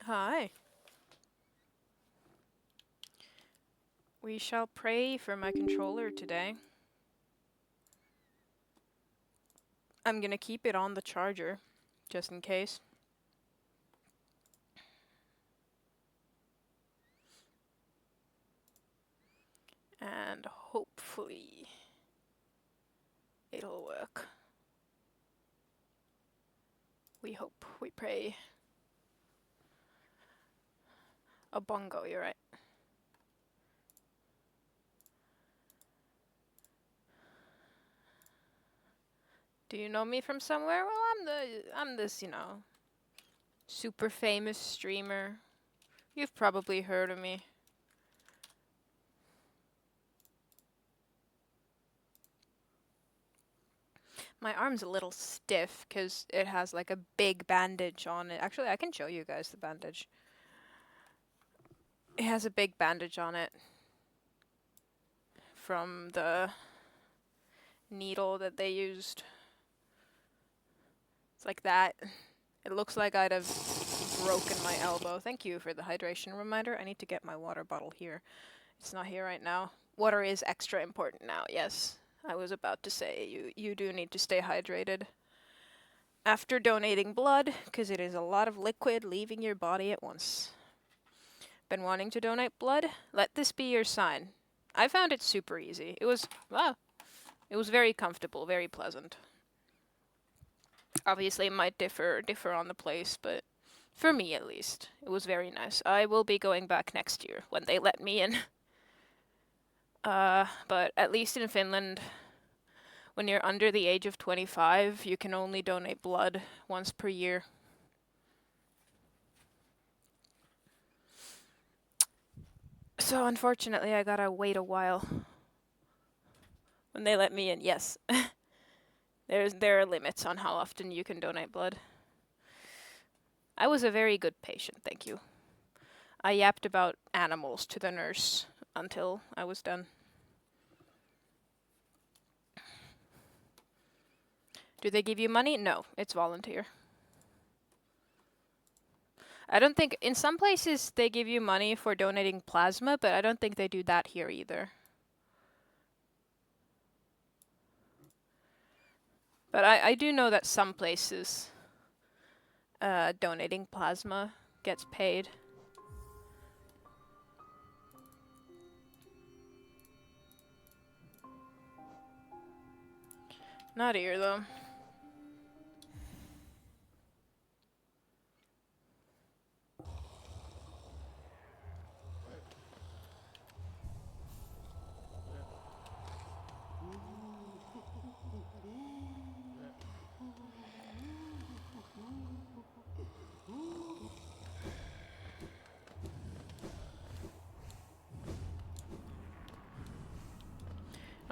Hi. We shall pray for my controller today. I'm gonna keep it on the charger, just in case. And hopefully it'll work. We hope, we pray. A bongo, you're right. Do you know me from somewhere? Well, I'm this, super famous streamer. You've probably heard of me. My arm's a little stiff because it has like a big bandage on it. Actually, I can show you guys the bandage. It has a big bandage on it from the needle that they used. It's like that. It looks like I'd have broken my elbow. Thank you for the hydration reminder. I need to get my water bottle here. It's not here right now. Water is extra important now, yes. I was about to say, you do need to stay hydrated after donating blood, because it is a lot of liquid leaving your body at once. Been wanting to donate blood? Let this be your sign. I found it super easy. It was very comfortable, very pleasant. Obviously, it might differ on the place, but for me at least, it was very nice. I will be going back next year when they let me in. But at least in Finland, when you're under the age of 25, you can only donate blood once per year. So unfortunately, I gotta wait a while when they let me in. Yes, there are limits on how often you can donate blood. I was a very good patient, thank you. I yapped about animals to the nurse until I was done. Do they give you money? No, it's volunteer. I don't think, in some places they give you money for donating plasma, but I don't think they do that here either. But I do know that some places donating plasma gets paid. Not here though.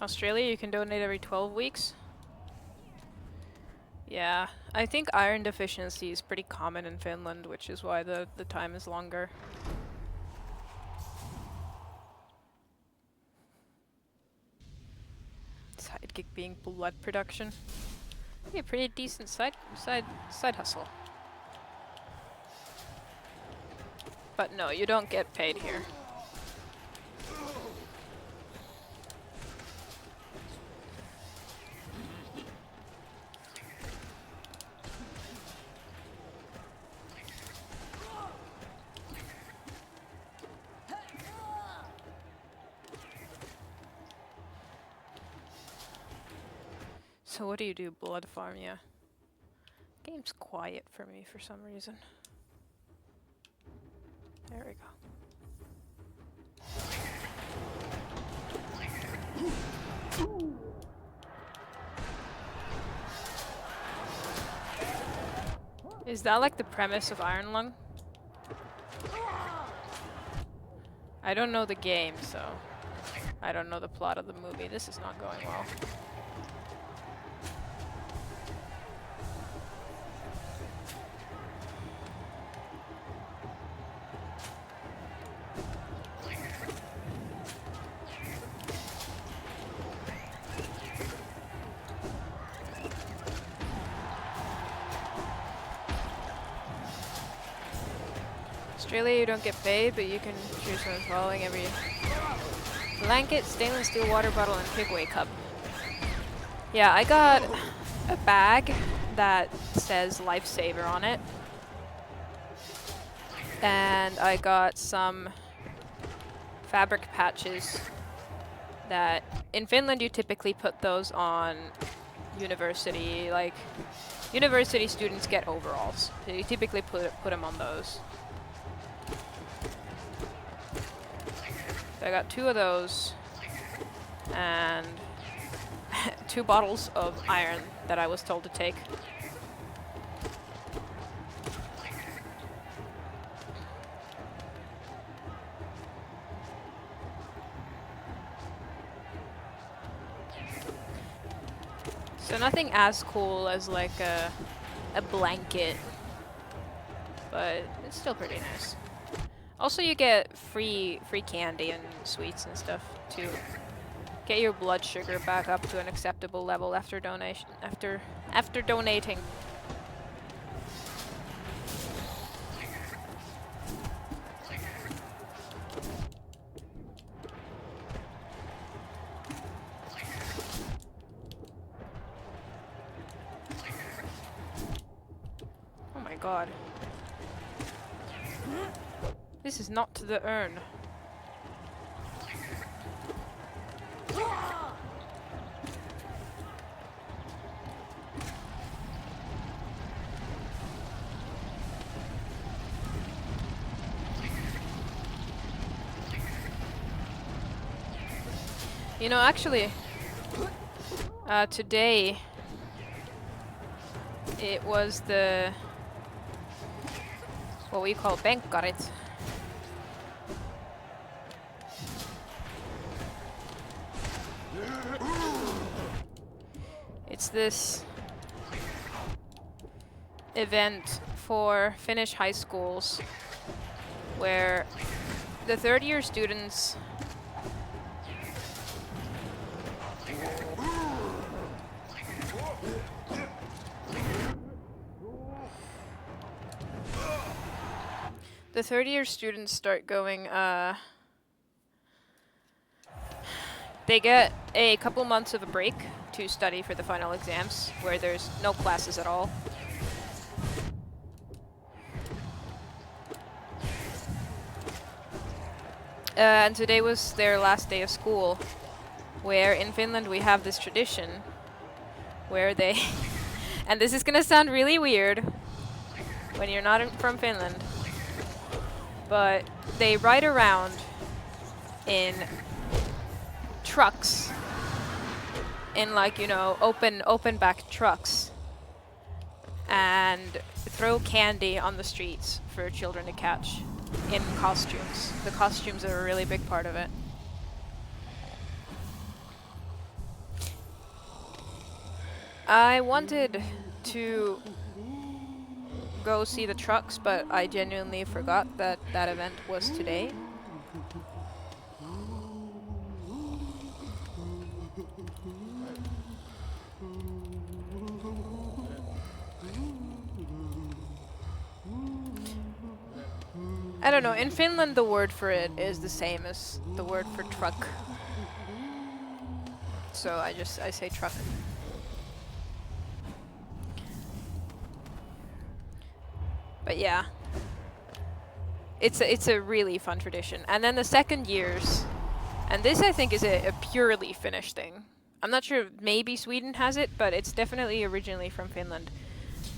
Australia, you can donate every 12 weeks. Yeah, I think iron deficiency is pretty common in Finland, which is why the time is longer. Sidekick being blood production. Be a pretty decent side hustle. But no, you don't get paid here. So what do you do? Blood farm, yeah. Game's quiet for me for some reason. There we go. Is that like the premise of Iron Lung? I don't know the game, so I don't know the plot of the movie. This is not going well. Australia, you don't get paid, but you can choose from the following every blanket, stainless steel water bottle, and takeaway cup. Yeah, I got a bag that says Lifesaver on it. And I got some fabric patches that in Finland you typically put those on university, like university students get overalls. So you typically put them on those. So I got 2 of those and 2 bottles of iron that I was told to take. So nothing as cool as like a blanket, but it's still pretty nice. Also, you get free candy and sweets and stuff to get your blood sugar back up to an acceptable level after donation after donating. Oh my god. This is not to the urn. You know, actually, today it was the what we call bänkkarit. It's this event for Finnish high schools where the third-year students start going, they get a couple months of a break to study for the final exams, where there's no classes at all. And today was their last day of school, where in Finland we have this tradition where they, and this is gonna sound really weird when you're not from Finland, but they ride around in trucks, in like, you know, open back trucks, and throw candy on the streets for children to catch in costumes. The costumes are a really big part of it. I wanted to go see the trucks, but I genuinely forgot that that event was today. I don't know, in Finland the word for it is the same as the word for truck. So I say truck. But yeah. It's a really fun tradition. And then the second years, and this I think is a purely Finnish thing. I'm not sure, maybe Sweden has it, but it's definitely originally from Finland.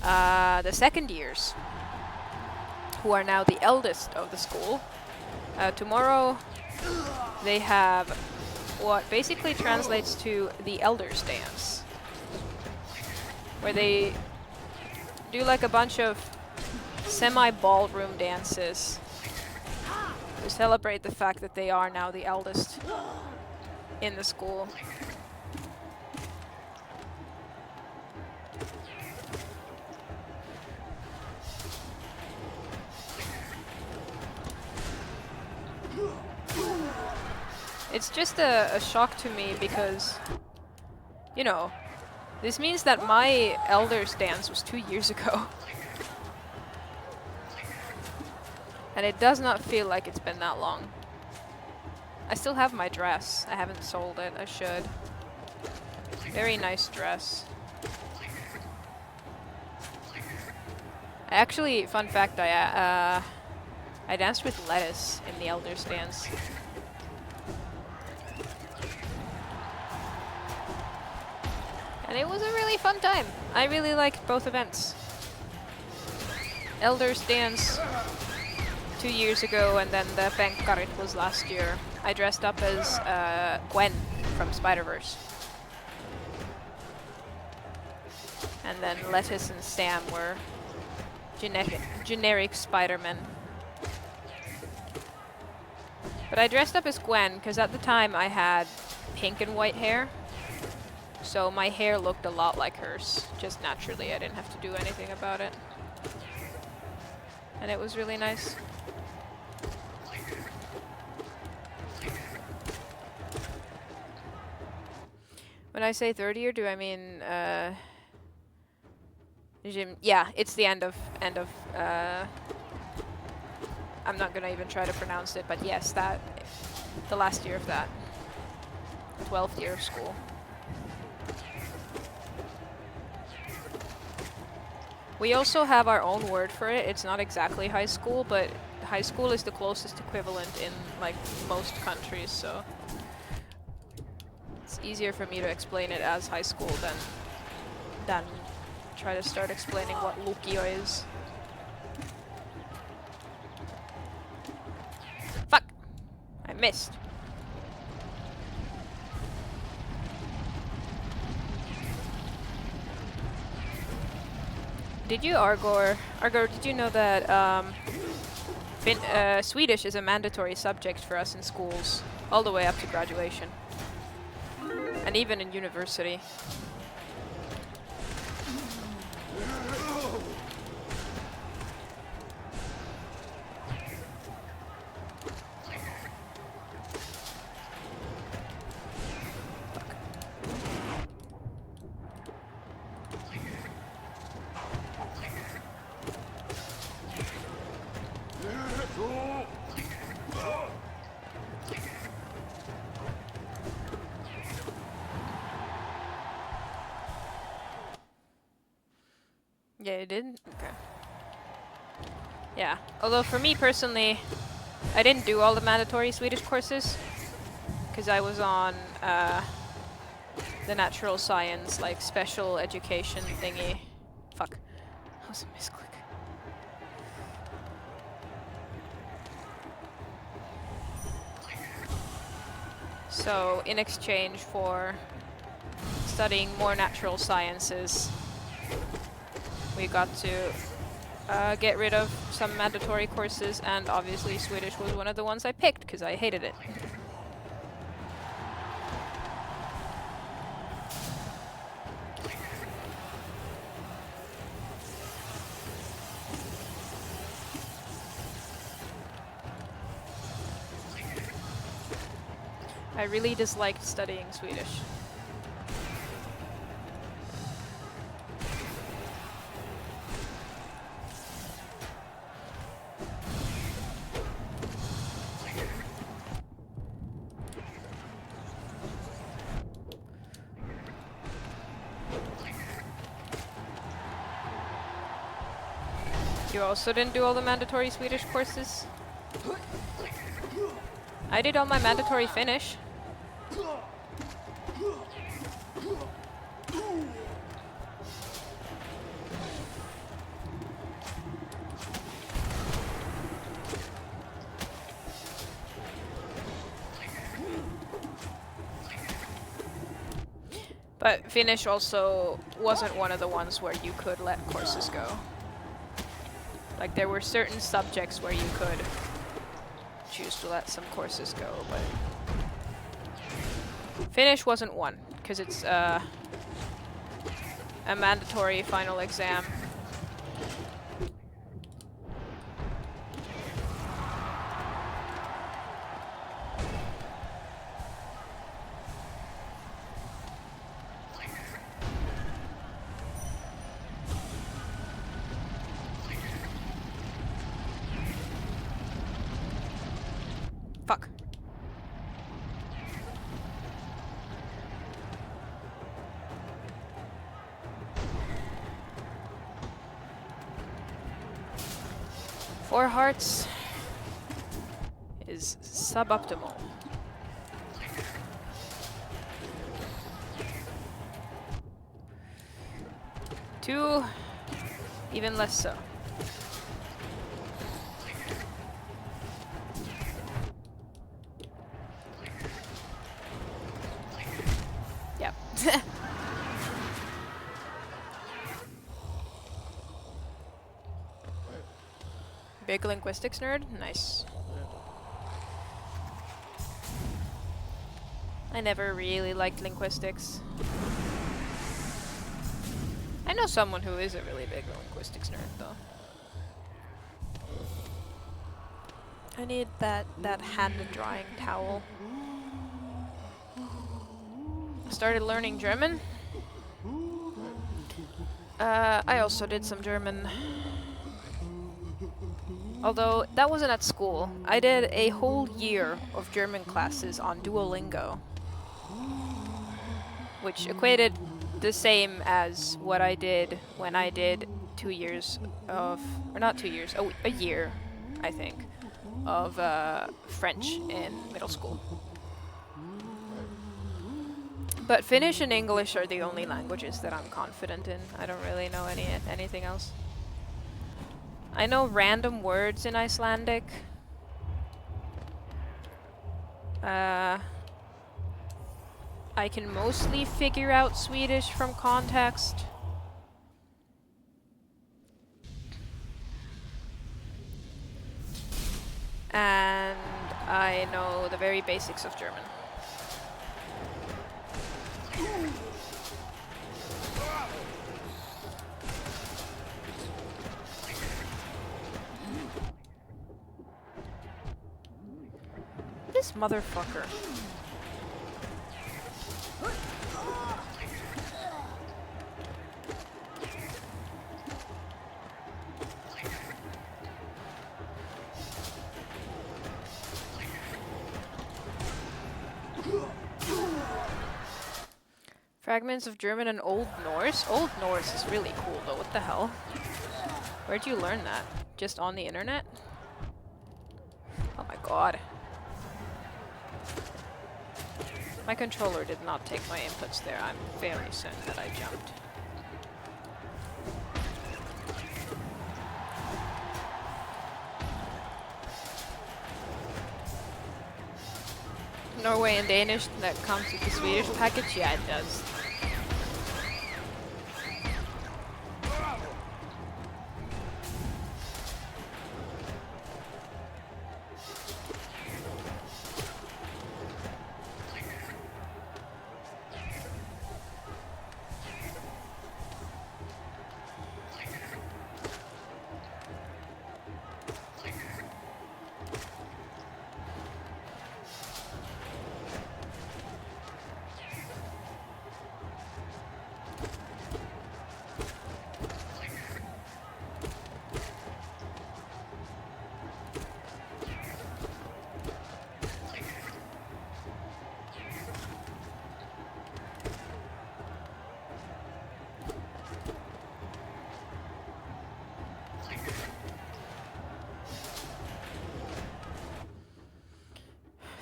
The second years, who are now the eldest of the school, tomorrow they have what basically translates to the Elders' Dance, where they do like a bunch of semi-ballroom dances to celebrate the fact that they are now the eldest in the school. It's just a shock to me because, you know, this means that my Elders' Dance was 2 years ago. And it does not feel like it's been that long. I still have my dress. I haven't sold it. I should. Very nice dress. Actually, fun fact, I danced with Lettuce in the Elders dance. And it was a really fun time. I really liked both events. Elders dance 2 years ago, and then the Penkkarit was last year. I dressed up as Gwen from Spider-Verse. And then Lettuce and Sam were generic Spider-Men. But I dressed up as Gwen because at the time I had pink and white hair. So my hair looked a lot like hers. Just naturally, I didn't have to do anything about it. And it was really nice. When I say third year, do I mean gym? Yeah, it's the end of I'm not gonna even try to pronounce it, but yes, that the last year of that 12th year of school. We also have our own word for it. It's not exactly high school, but high school is the closest equivalent in like most countries, so it's easier for me to explain it as high school than try to start explaining what lukio is. Fuck! I missed. Did you, Argor, did you know that Swedish is a mandatory subject for us in schools, all the way up to graduation? And even in university. Yeah, you did? Okay. Yeah, although for me personally, I didn't do all the mandatory Swedish courses, because I was on the natural science, like, special education thingy. Fuck. That was a misclick. So, in exchange for studying more natural sciences, we got to get rid of some mandatory courses, and obviously Swedish was one of the ones I picked because I hated it. I really disliked studying Swedish. You also didn't do all the mandatory Swedish courses? I did all my mandatory Finnish. But Finnish also wasn't one of the ones where you could let courses go. Like, there were certain subjects where you could choose to let some courses go, but Finnish wasn't one, because it's a mandatory final exam. Fuck. Four hearts is suboptimal. Two, even less so. Yep. Big linguistics nerd? Nice. I never really liked linguistics. I know someone who is a really big linguistics nerd, though. I need that hand-drying towel. I started learning German. I also did some German. Although, that wasn't at school. I did a whole year of German classes on Duolingo. Which equated the same as what I did when I did 2 years of... Or not 2 years, a year, I think, of French in middle school. But Finnish and English are the only languages that I'm confident in. I don't really know anything else. I know random words in Icelandic. I can mostly figure out Swedish from context. And I know the very basics of German. This motherfucker. Fragments of German and Old Norse? Old Norse is really cool though, what the hell? Where'd you learn that? Just on the internet? Oh my god. My controller did not take my inputs there. I'm very certain that I jumped. Norway and Danish that comes with the Swedish package? Yeah, it does.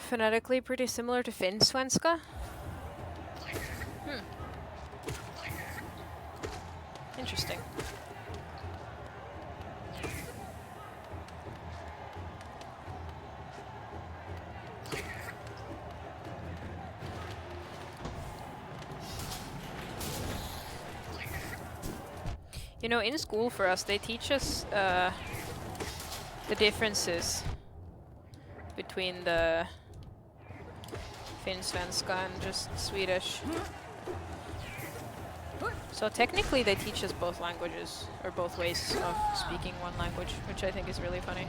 Phonetically pretty similar to Finnsvenska. Interesting. You know, in school for us, they teach us the differences between the Finnsvenska and just Swedish. So technically they teach us both languages, or both ways of speaking one language, which I think is really funny.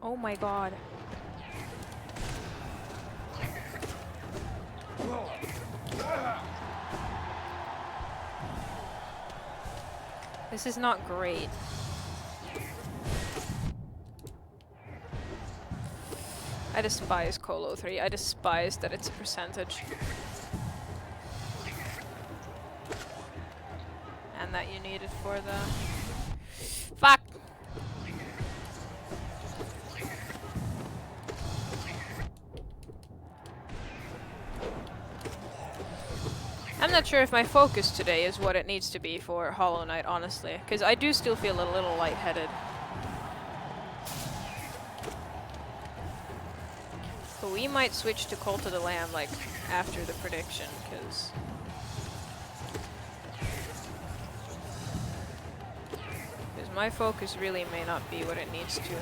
Oh my god. This is not great. I despise Colo 3. I despise that it's a percentage. And that you need it for the... Fuck! I'm not sure if my focus today is what it needs to be for Hollow Knight, honestly. Because I do still feel a little lightheaded. But we might switch to Cult of the Lamb, like, after the prediction, because... my focus really may not be what it needs to.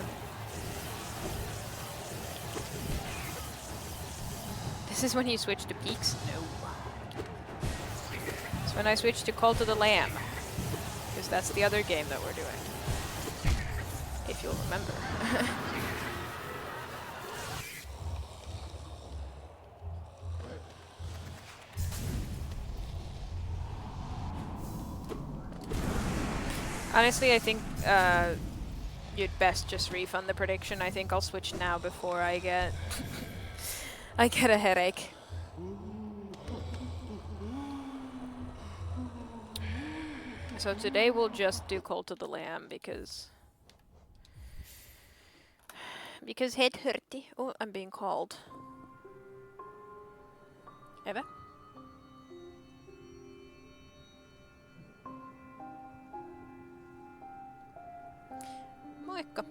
This is when you switch to Peaks? No. It's when I switch to Cult of the Lamb. Because that's the other game that we're doing. If you'll remember. Honestly, I think you'd best just refund the prediction. I think I'll switch now before I get I get a headache. So today we'll just do Cult of the Lamb because head hurty. Oh, I'm being called. Eva? Moikka.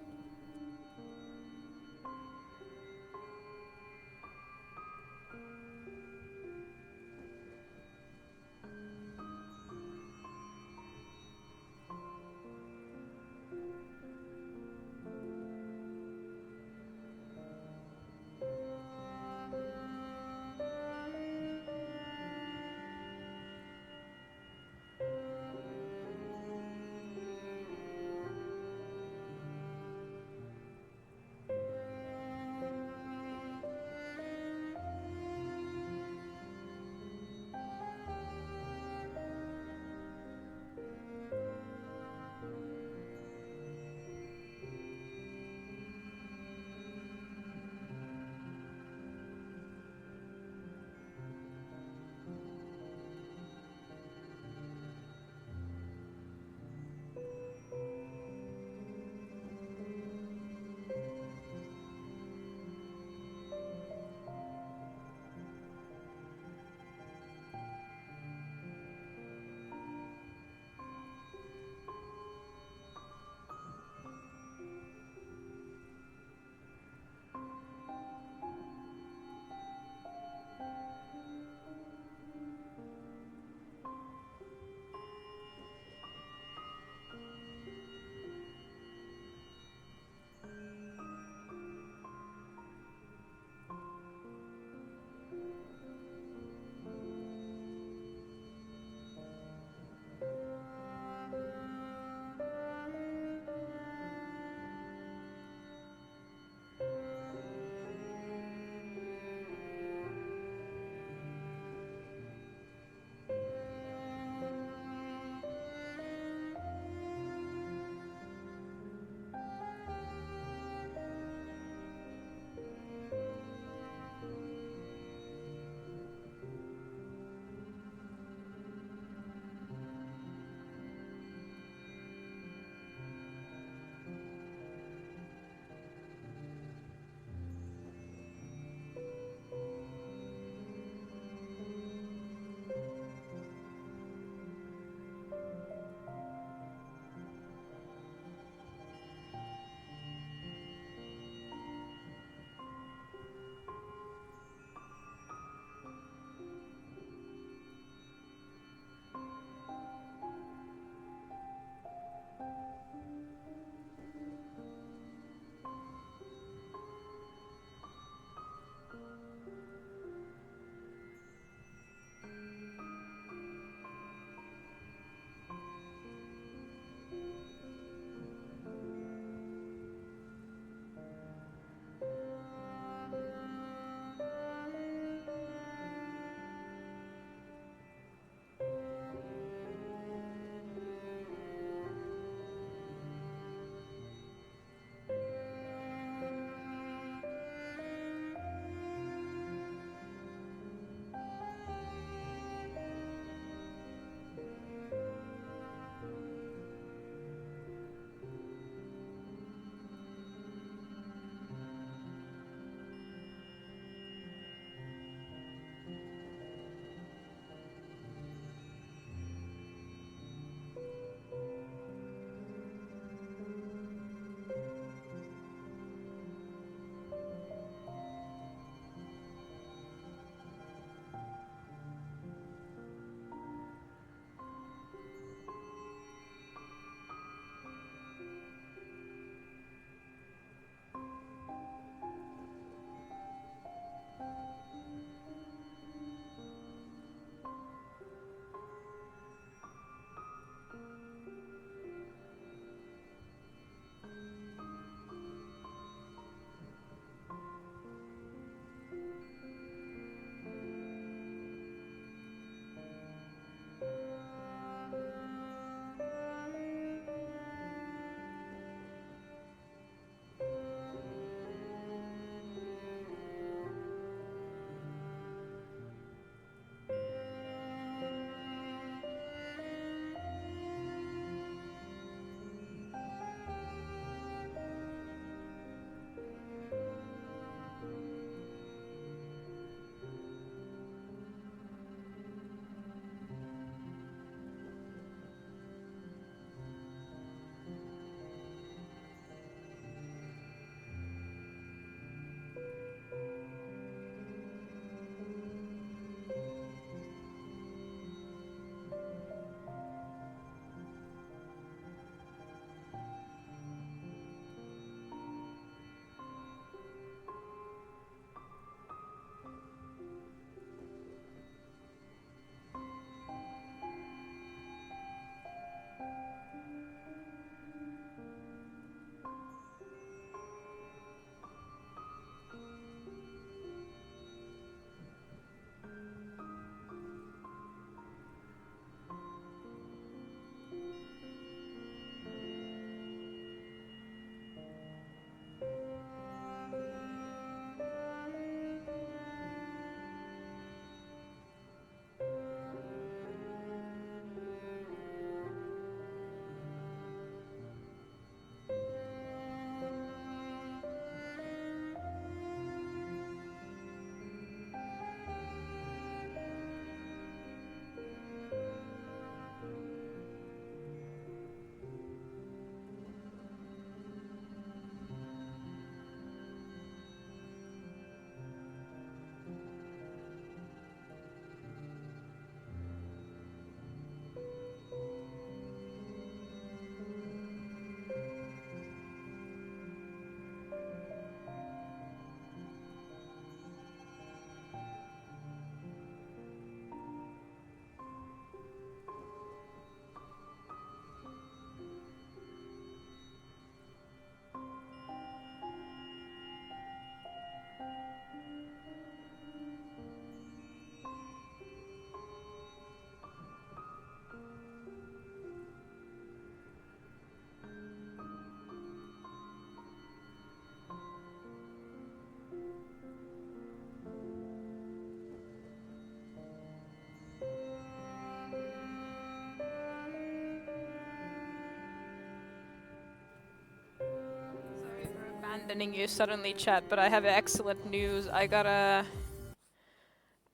abandoning you suddenly, chat, but I have excellent news. I got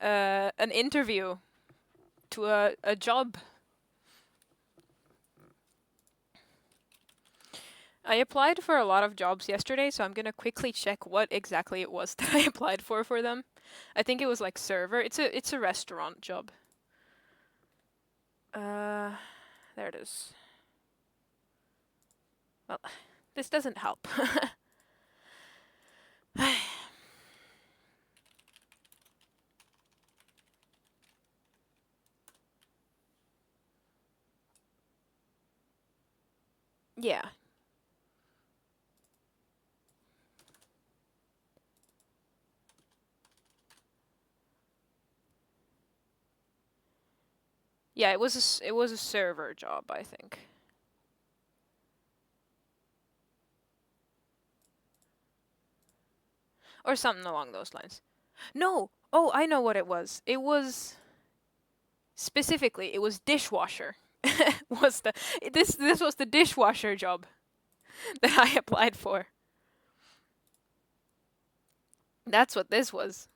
an interview to a job. I applied for a lot of jobs yesterday, so I'm gonna quickly check what exactly it was that I applied for them. I think it was like server. It's a restaurant job. There it is. Well, this doesn't help. Yeah. Yeah, it was a server job, I think. Or something along those lines. No! Oh, I know what it was. It was specifically, it was dishwasher. was the this was the dishwasher job that I applied for. That's what this was.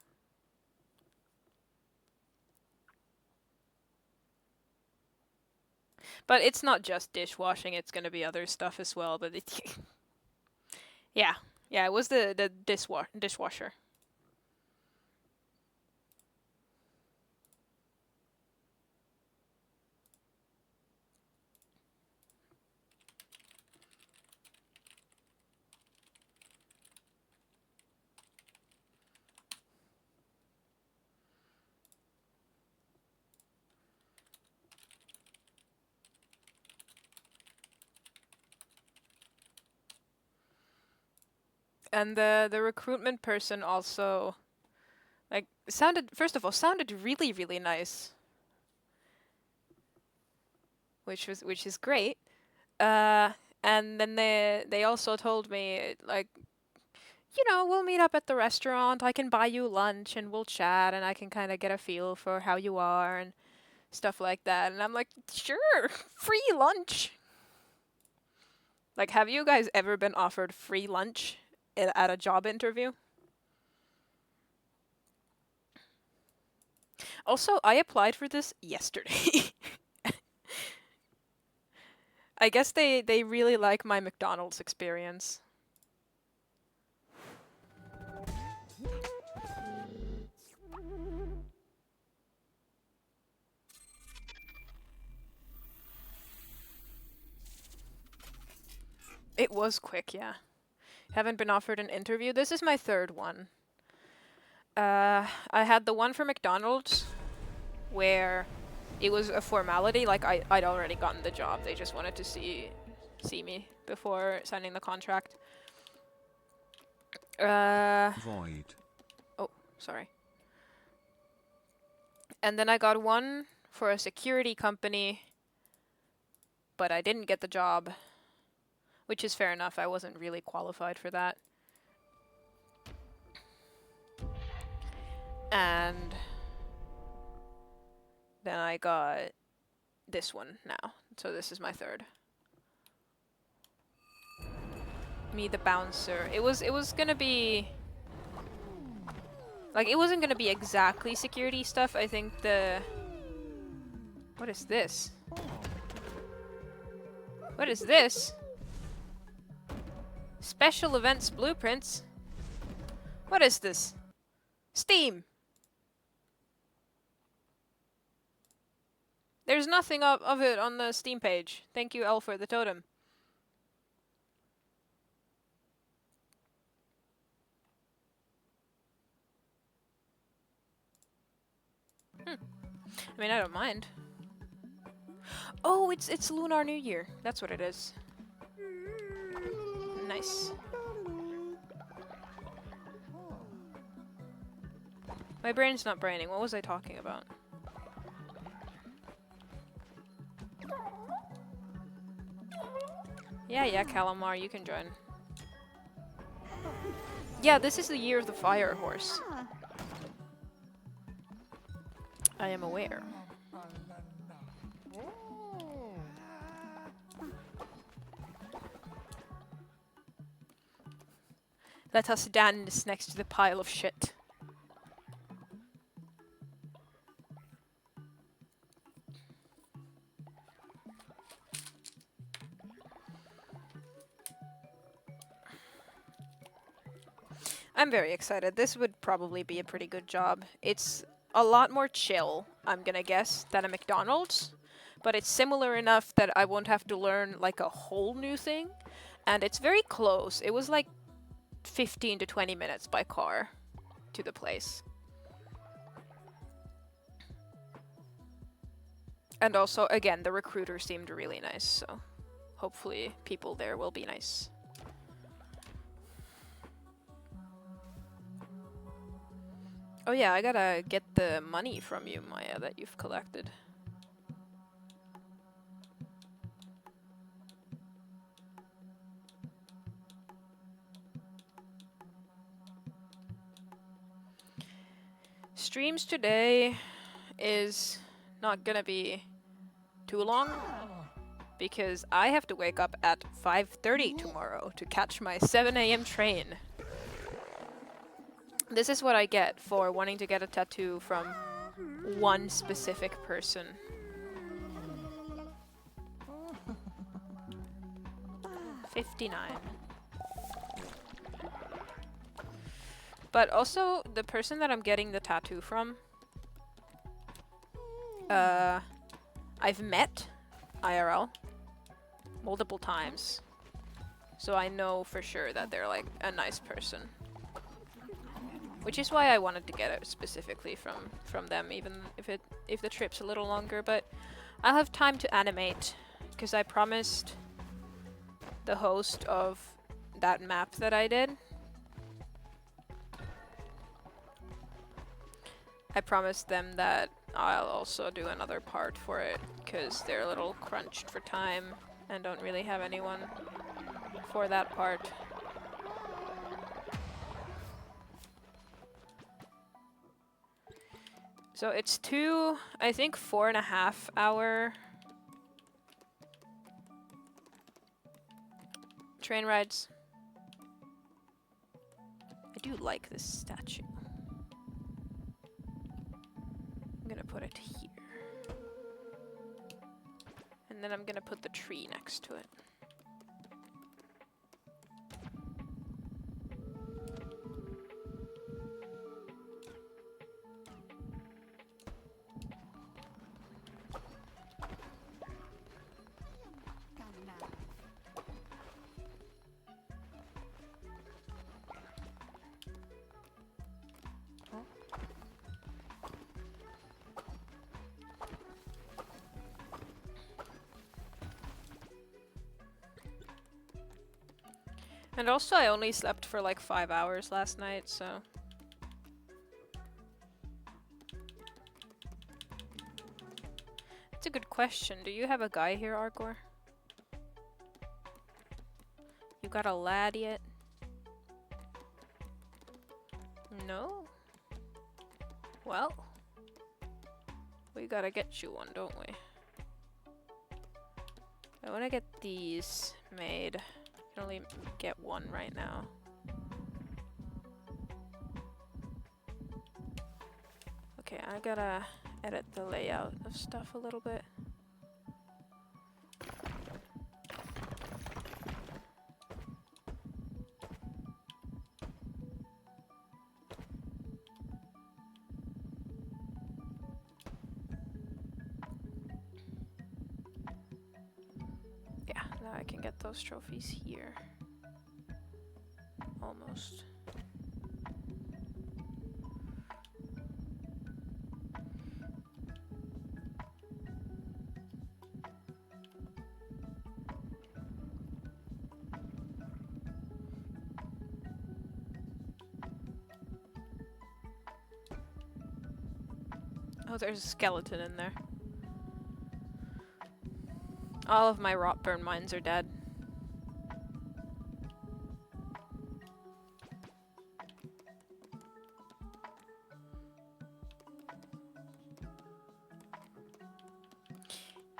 But it's not just dishwashing, it's going to be other stuff as well, but it yeah. Yeah, it was the dishwasher. And the recruitment person also like sounded sounded really really nice. Which is great. And then they also told me like, you know, we'll meet up at the restaurant. I can buy you lunch and we'll chat and I can kind of get a feel for how you are and stuff like that. And I'm like, sure, free lunch. Like, have you guys ever been offered free lunch at a job interview? Also, I applied for this yesterday. I guess they really like my McDonald's experience. It was quick, yeah. Haven't been offered an interview. This is my third one. I had the one for McDonald's where it was a formality, like I'd already gotten the job. They just wanted to see me before signing the contract. VOD. Oh, sorry. And then I got one for a security company, but I didn't get the job, which is fair enough. I wasn't really qualified for that. And then I got this one now. So this is my third. Me the bouncer. It was gonna be like it wasn't gonna be exactly security stuff. I think what is this? What is this? Special events blueprints? What is this? Steam! There's nothing of it on the Steam page. Thank you, L, for the totem. I mean, I don't mind. Oh, it's Lunar New Year. That's what it is. Nice. My brain's not braining. What was I talking about? Yeah, Calamar, you can join. Yeah, this is the year of the fire horse. I am aware. Let us dance next to the pile of shit. I'm very excited. This would probably be a pretty good job. It's a lot more chill, I'm gonna guess, than a McDonald's. But it's similar enough that I won't have to learn like a whole new thing. And it's very close. It was like 15 to 20 minutes by car to the place. And also, again, the recruiter seemed really nice, so hopefully people there will be nice. Oh yeah, I gotta get the money from you, Maya, that you've collected. Streams today is not gonna be too long because I have to wake up at 5:30 tomorrow to catch my 7 a.m. train. This is what I get for wanting to get a tattoo from one specific person. $59. But also, the person that I'm getting the tattoo from, I've met IRL multiple times. So I know for sure that they're like a nice person. Which is why I wanted to get it specifically from them, even if the trip's a little longer, but I'll have time to animate, because I promised the host of that map that I did. I promised them that I'll also do another part for it, because they're a little crunched for time and don't really have anyone for that part. So it's two, I think 4.5 hour train rides. I do like this statue. I'm gonna put it here. And then I'm gonna put the tree next to it. And also I only slept for like 5 hours last night, so... That's a good question. Do you have a guy here, Argor? You got a lad yet? No? Well... We gotta get you one, don't we? I wanna get these made. I can only get one right now. Okay, I gotta edit the layout of stuff a little bit. Yeah, now I can get those trophies here. Almost. Oh, there's a skeleton in there. All of my rot burn mines are dead.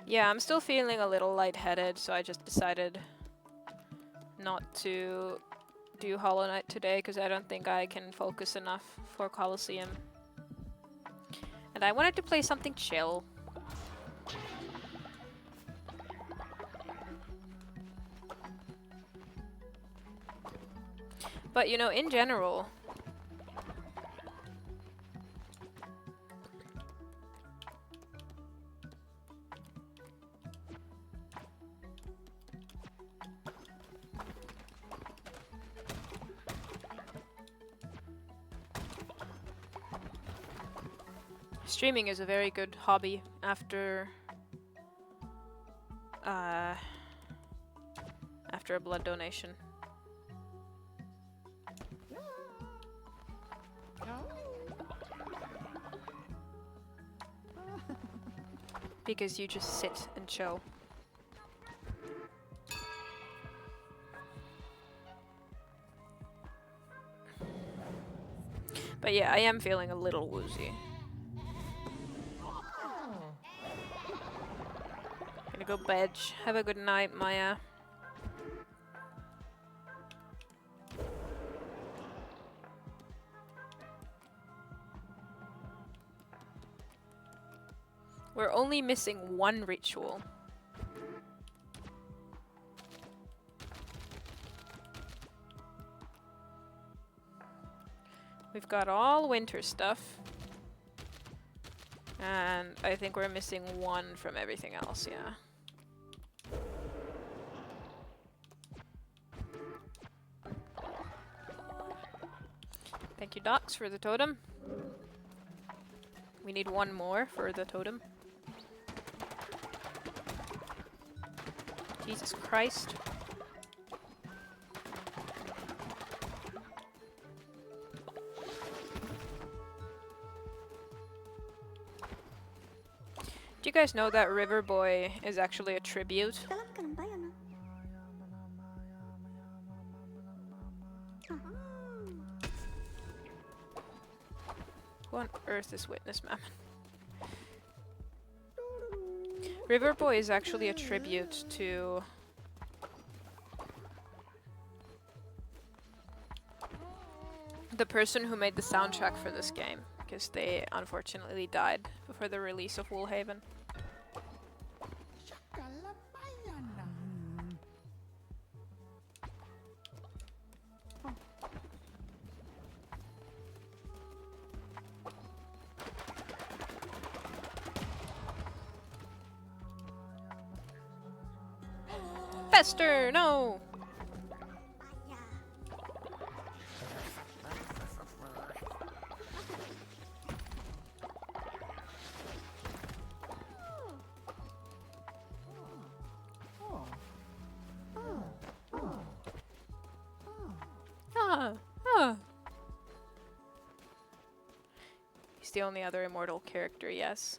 Yeah, I'm still feeling a little lightheaded, so I just decided not to do Hollow Knight today because I don't think I can focus enough for Colosseum. And I wanted to play something chill. But you know, in general, streaming is a very good hobby after a blood donation. Because you just sit and chill. But yeah, I am feeling a little woozy. Gonna go bed. Have a good night, Maya. We're only missing one ritual. We've got all winter stuff. And I think we're missing one from everything else, yeah. Thank you, Docs, for the totem. We need one more for the totem. Jesus Christ. Do you guys know that River Boy is actually a tribute? Who on earth is Witness Mammon? River Boy is actually a tribute to the person who made the soundtrack for this game, because they unfortunately died before the release of Woolhaven. Fester, no! He's the only other immortal character, yes.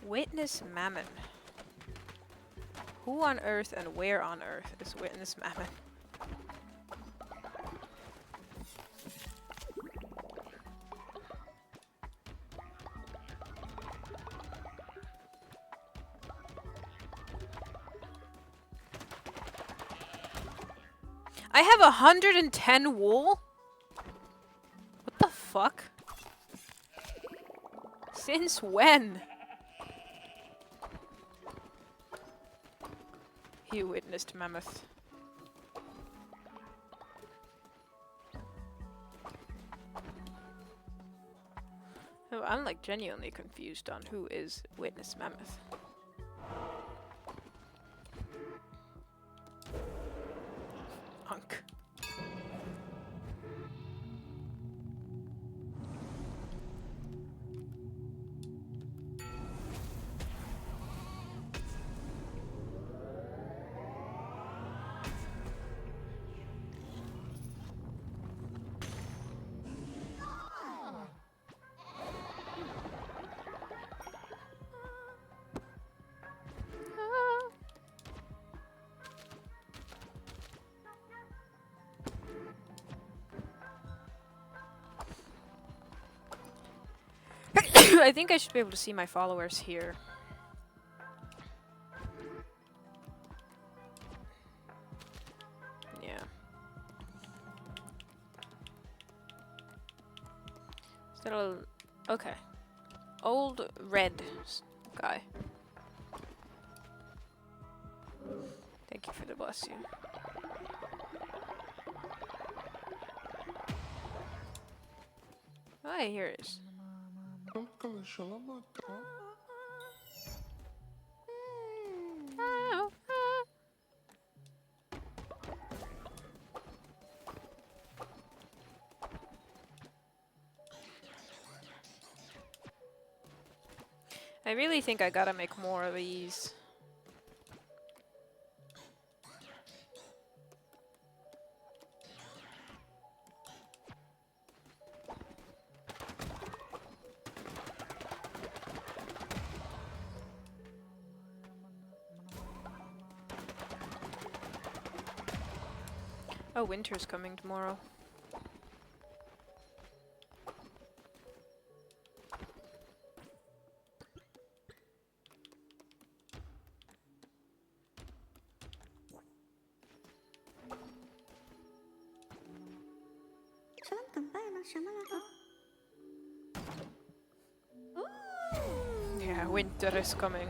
Witness Mammon. Who on earth and where on earth is Witness Mammon? I have 110 wool? What the fuck? Since when? You witnessed Mammoth. Oh, I'm like genuinely confused on who is Witness Mammoth. Unk. I think I should be able to see my followers here. Yeah. Still, okay. Old red guy. Thank you for the bless you. Oh, here it is. I really think I gotta make more of these. Oh, winter's coming tomorrow. Yeah, winter is coming.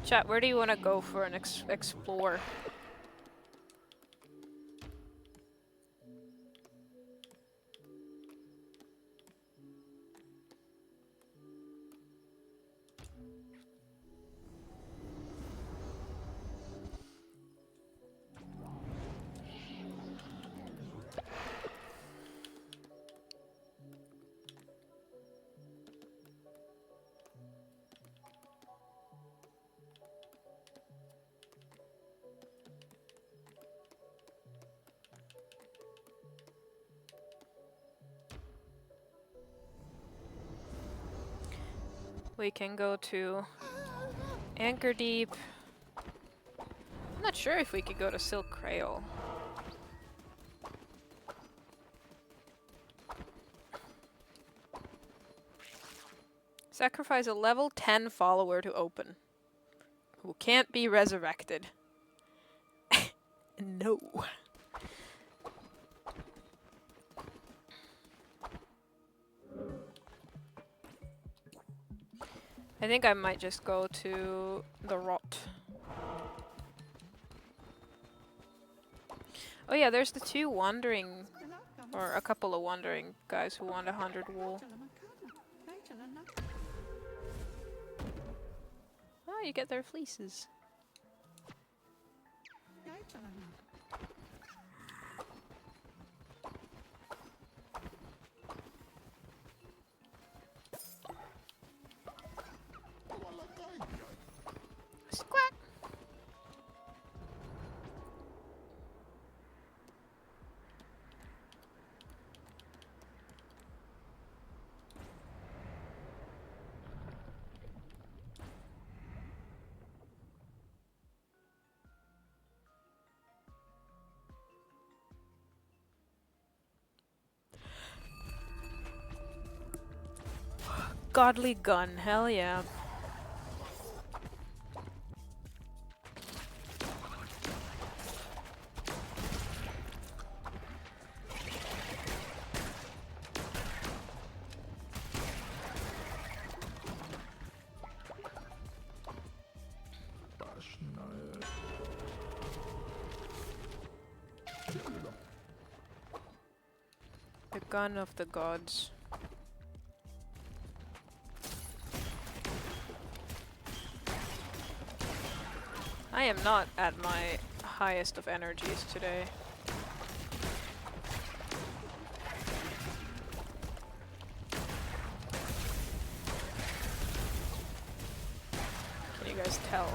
Chat, where do you want to go for an explore? We can go to Anchor Deep. I'm not sure if we could go to Silk Crail. Sacrifice a level 10 follower to open, who can't be resurrected. No. I think I might just go to the Rot. Oh yeah, there's the two wandering, or a couple of wandering guys who want 100 wool. Oh, you get their fleeces. Squawk! Godly gun, hell yeah. The gun of the gods. I am not at my highest of energies today. Can you guys tell?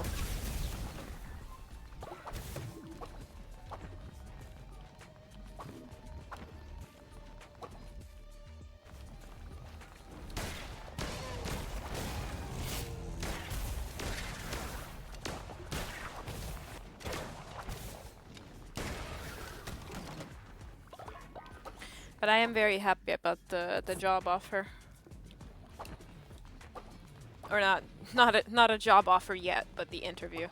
But I am very happy about the job offer. Or not a job offer yet, but the interview.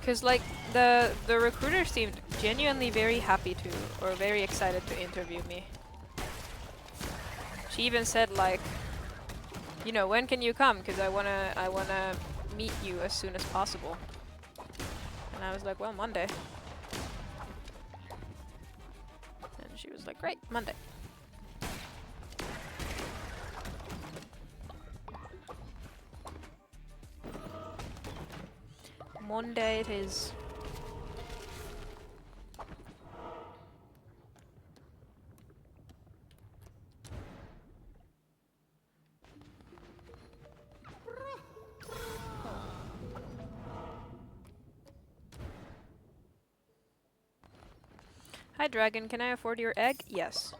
Cause like the recruiter seemed genuinely very happy to, or very excited to interview me. She even said like, you know, when can you come? Cause I wanna meet you as soon as possible. And I was like, well, Monday. And she was like, great, Monday. Monday it is. Hi dragon, can I afford your egg? Yes.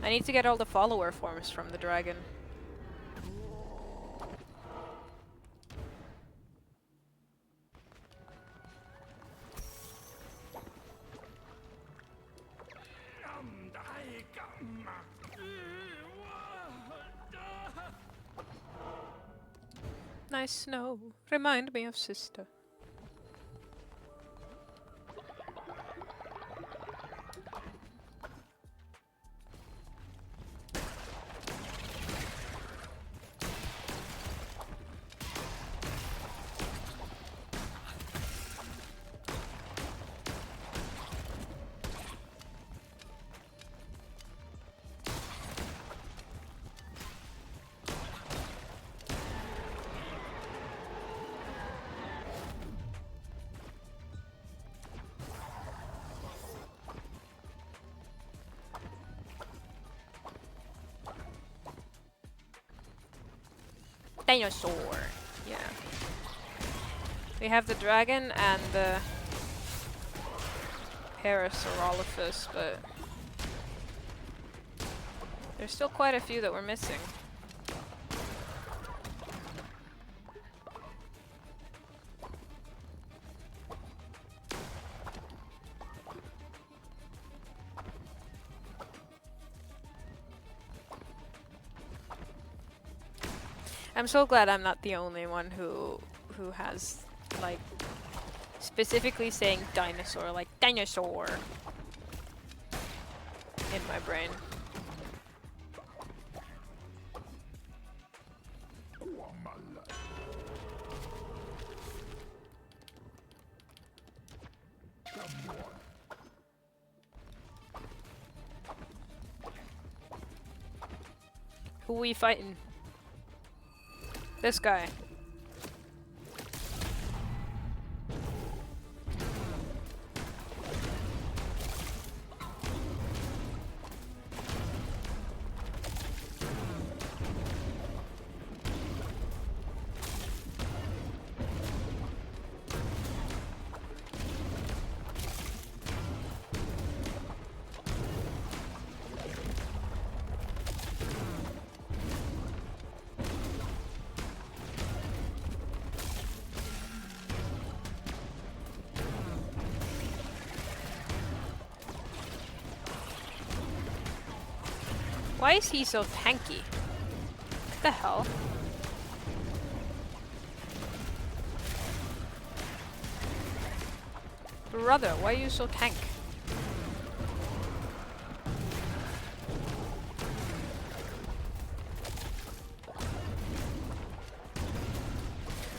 I need to get all the follower forms from the dragon. Nice snow. Remind me of sister. Dinosaur. Yeah. We have the dragon and the Parasaurolophus, but there's still quite a few that we're missing. I'm so glad I'm not the only one who has like specifically saying dinosaur, like dinosaur in my brain. Who we fighting? This guy. Why is he so tanky? What the hell? Brother, why are you so tank?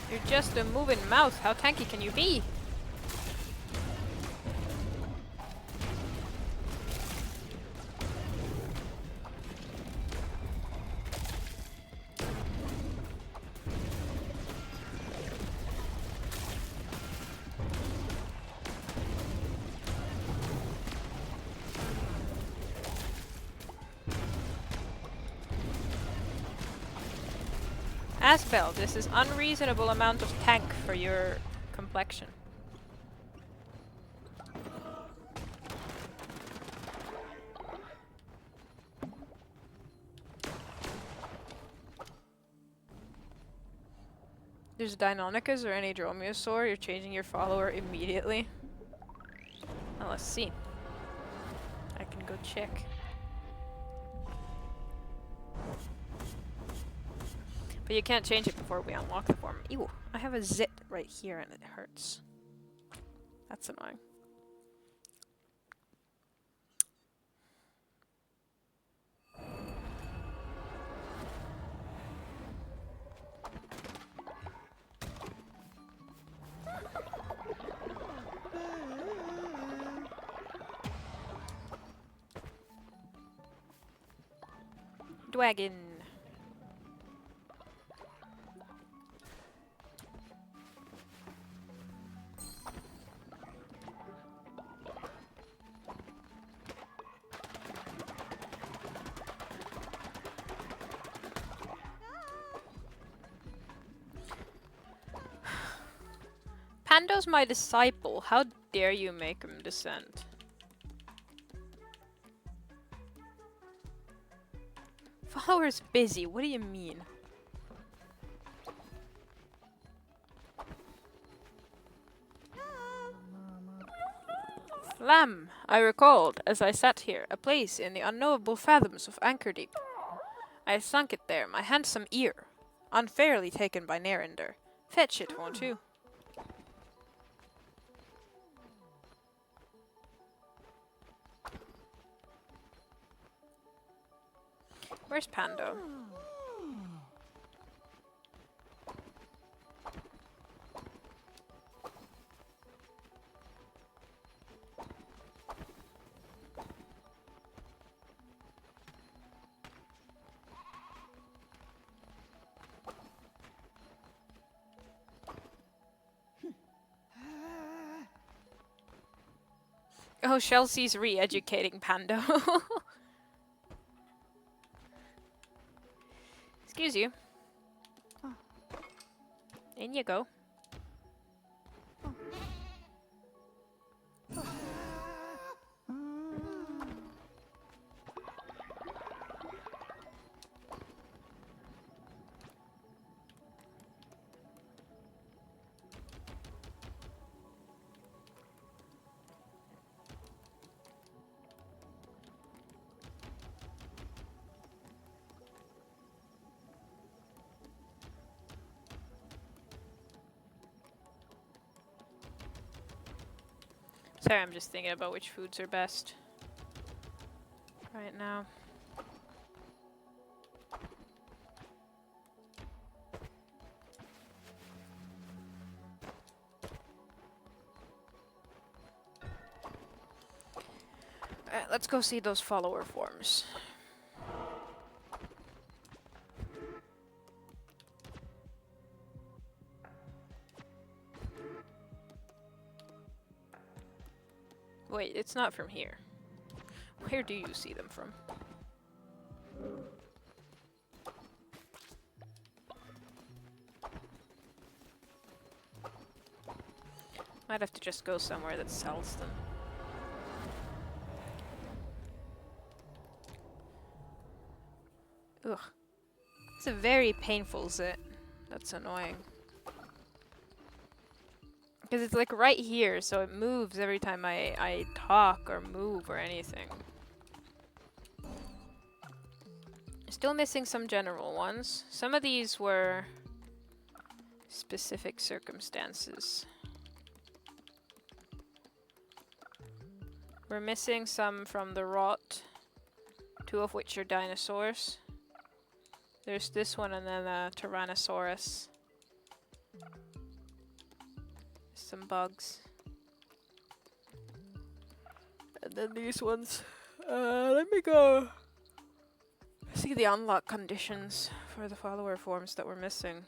You're just a moving mouth. How tanky can you be? Asbel, this is unreasonable amount of tank for your complexion. There's Deinonychus or any Dromaeosaur, you're changing your follower immediately. Well, let's see. go check. But you can't change it before we unlock the form. Ew, I have a zit right here and it hurts. That's annoying. Dragon. Pando's my disciple. How dare you make him descend? Follower's busy. What do you mean? Lamb, I recalled, as I sat here, a place in the unknowable fathoms of Anchordeep. I sunk it there, my handsome ear, unfairly taken by Nerinder. Fetch it, won't you? Where's Pando? Oh, Chelsea's re-educating Pando. Excuse you. In you go. Sorry, I'm just thinking about which foods are best right now. Alright, let's go see those follower forms. Wait, it's not from here. Where do you see them from? Might have to just go somewhere that sells them. Ugh. It's a very painful zit. That's annoying. Because it's like right here, so it moves every time I talk or move or anything. Still missing some general ones. Some of these were specific circumstances. We're missing some from the rot, 2 of which are dinosaurs. There's this one and then a Tyrannosaurus. Some bugs. And then these ones. Let me go see the unlock conditions for the follower forms that we're missing.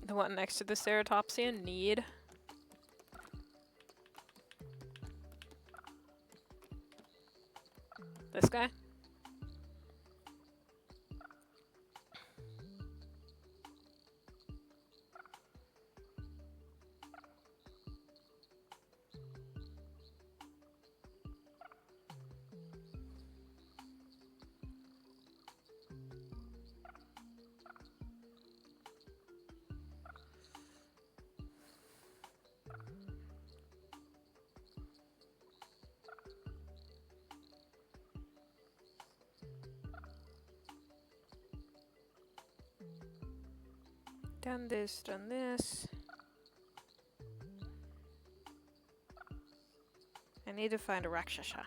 The one next to the Ceratopsian, need. This guy? Done this, done this. I need to find a Rakshasa.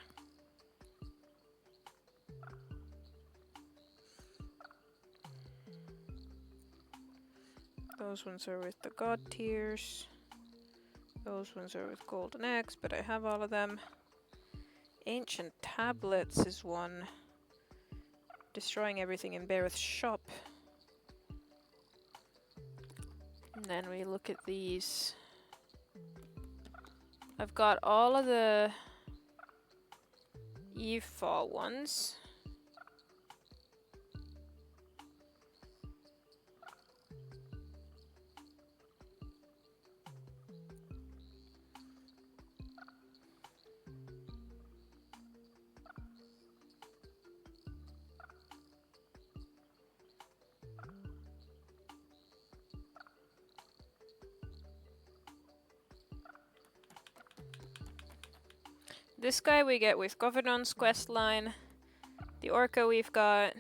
Those ones are with the god tiers. Those ones are with golden eggs, but I have all of them. Ancient tablets is one. Destroying everything in Bearith's shop. And then we look at these. I've got all of the Evefall ones. This guy we get with Governon's quest line. The Orca we've got.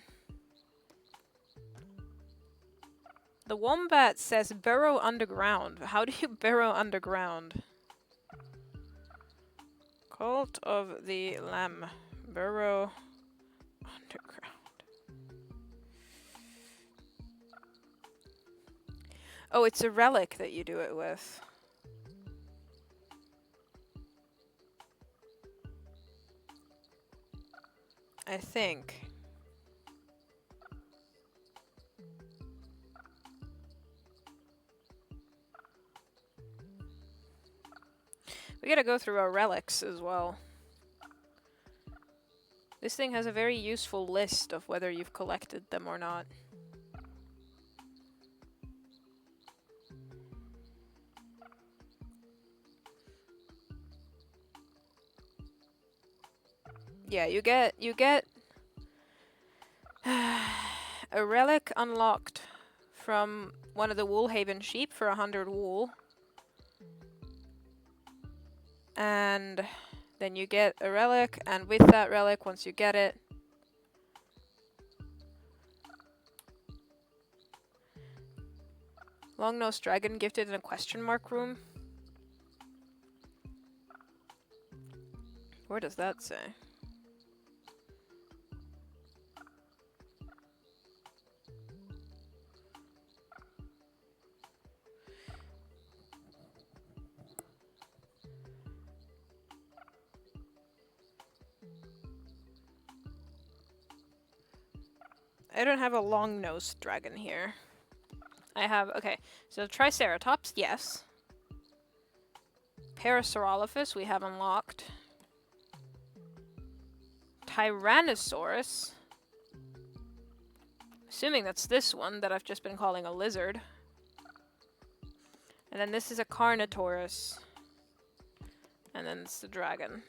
The Wombat says burrow underground. How do you burrow underground? Cult of the Lamb. Burrow underground. Oh, it's a relic that you do it with. I think. We gotta go through our relics as well. This thing has a very useful list of whether you've collected them or not. Yeah, you get a relic unlocked from one of the Woolhaven sheep for 100 wool. And then you get a relic, and with that relic, once you get it, Long-nosed dragon gifted in a question mark room. Where does that say? I don't have a long-nosed dragon here. I have, okay, so Triceratops, yes. Parasaurolophus we have unlocked. Tyrannosaurus. Assuming that's this one that I've just been calling a lizard. And then this is a Carnotaurus. And then it's the dragon.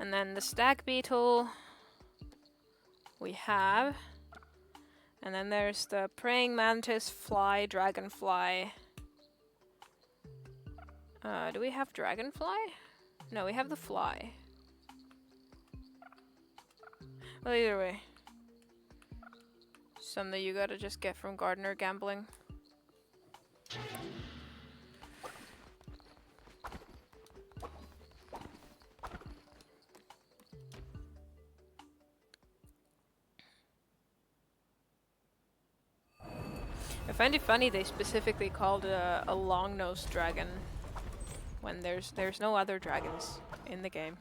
And then the stag beetle we have. And then there's the praying mantis, fly, dragonfly. Do we have dragonfly? No, we have the fly. Well, either way. Something you gotta just get from Gardener Gambling. I find it funny they specifically called it a long-nosed dragon when there's no other dragons in the game.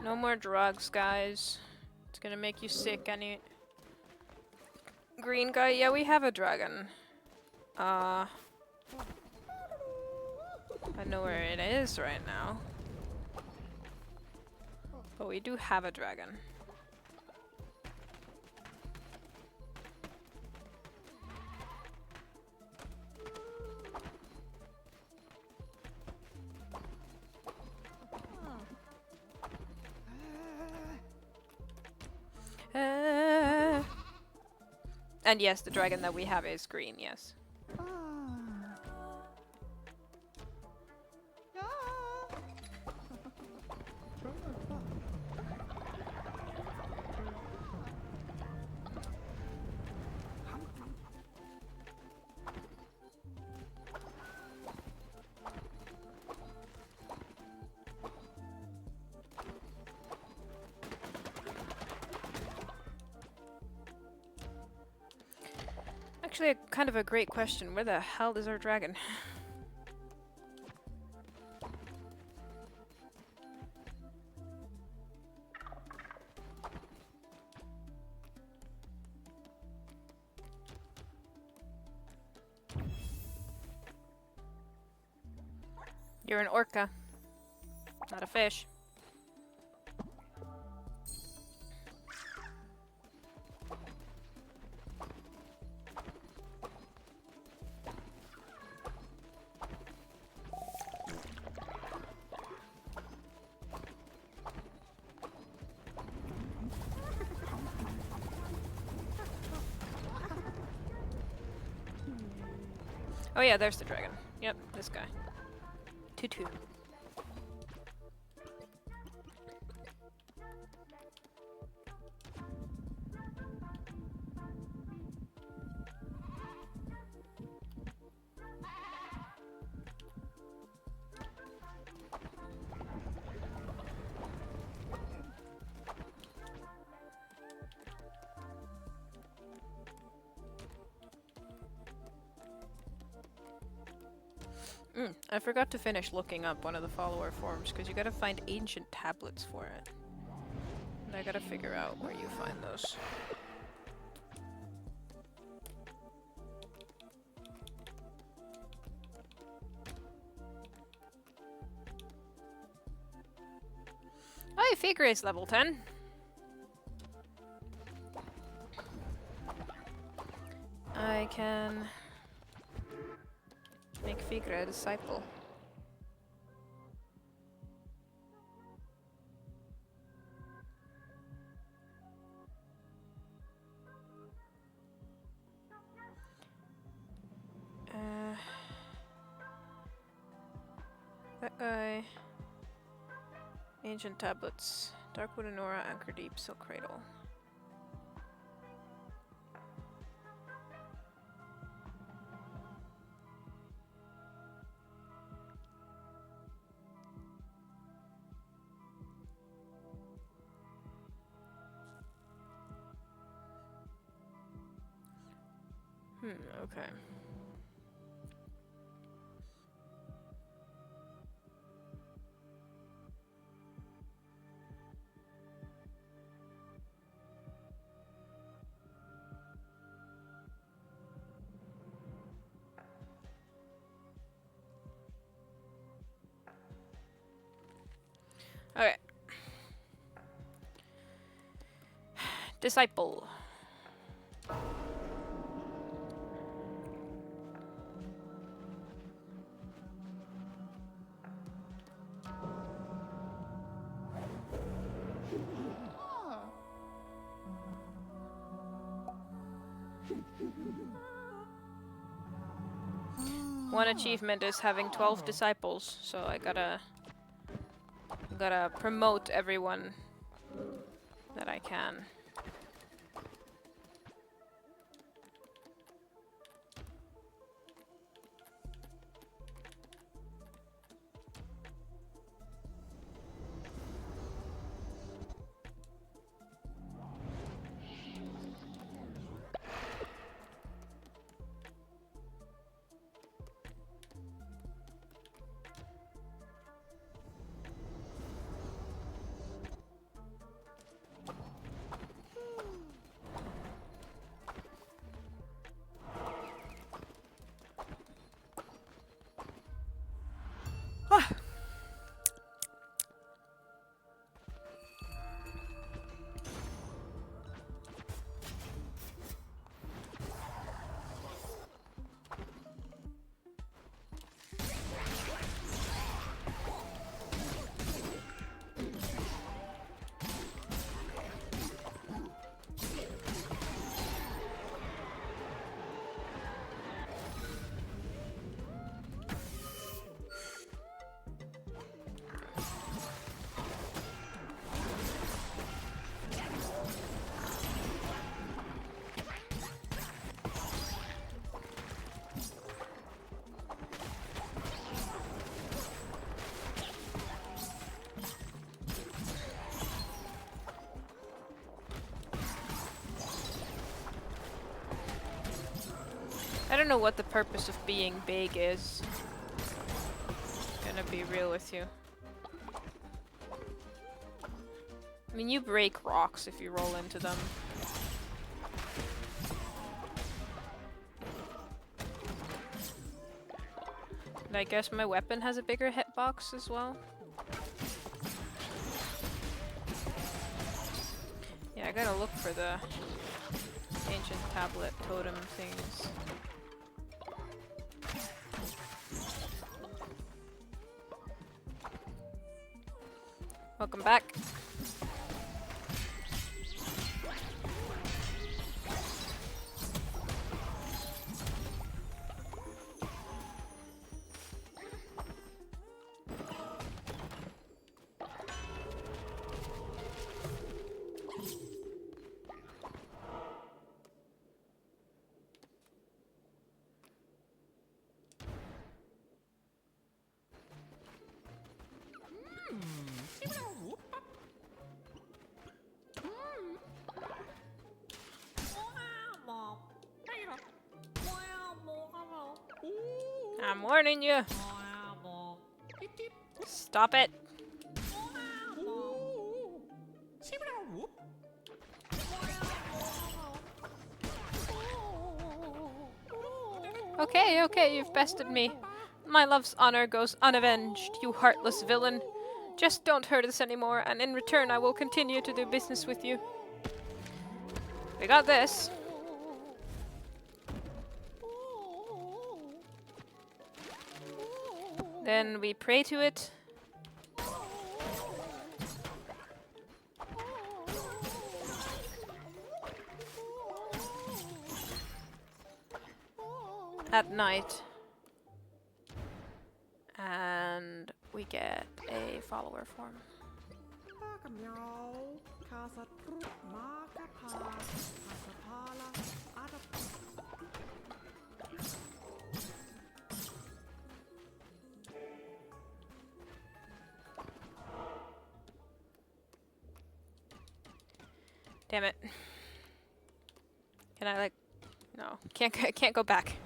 No more drugs, guys. It's gonna make you sick, any green guy. Yeah, we have a dragon. I know where it is right now. But we do have a dragon. And yes, the dragon that we have is green, yes. Actually, kind of a great question. Where the hell is our dragon? You're an orca, not a fish. Oh yeah, there's the dragon. Yep, this guy. Tutu. I forgot to finish looking up one of the follower forms, because you gotta find ancient tablets for it. And I gotta figure out where you find those. Oh, Figure is level 10. I can make Figure a disciple. That guy. Ancient tablets. Darkwood and Aura, Anchor Deep, Silk Cradle. Okay. Okay. Disciple. One achievement is having 12 disciples, so I gotta promote everyone that I can. don't know what the purpose of being big is. Gonna be real with you. I mean, you break rocks if you roll into them. And I guess my weapon has a bigger hitbox as well. Yeah, I gotta look for the ancient tablet totem things. Welcome back. I'm warning you. Stop it. Okay, okay, you've bested me. My love's honor goes unavenged, you heartless villain. Just don't hurt us anymore, and in return I will continue to do business with you. We got this. Then we pray to it. At night. And we get a follower form. Damn it. Can I like... No. Can't go back.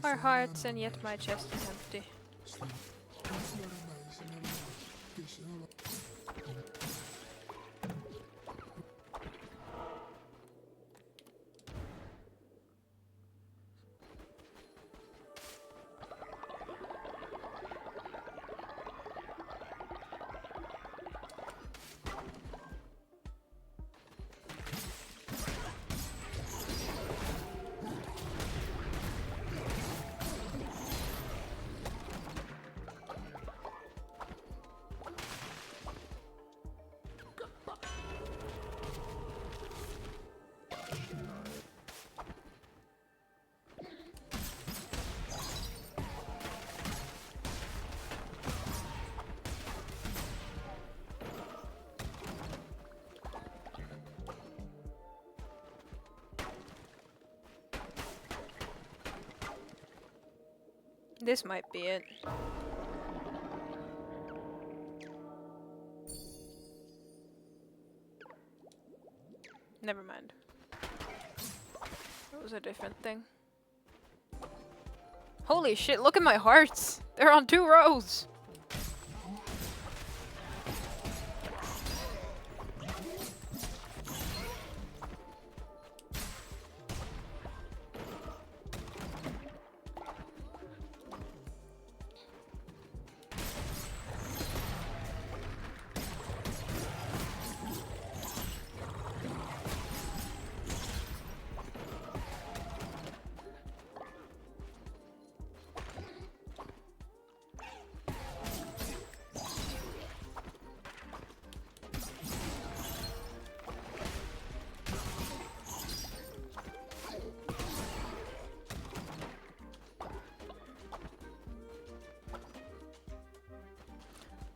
Our hearts, and yet my chest is empty. This might be it. Never mind. That was a different thing. Holy shit, look at my hearts! They're on 2 rows!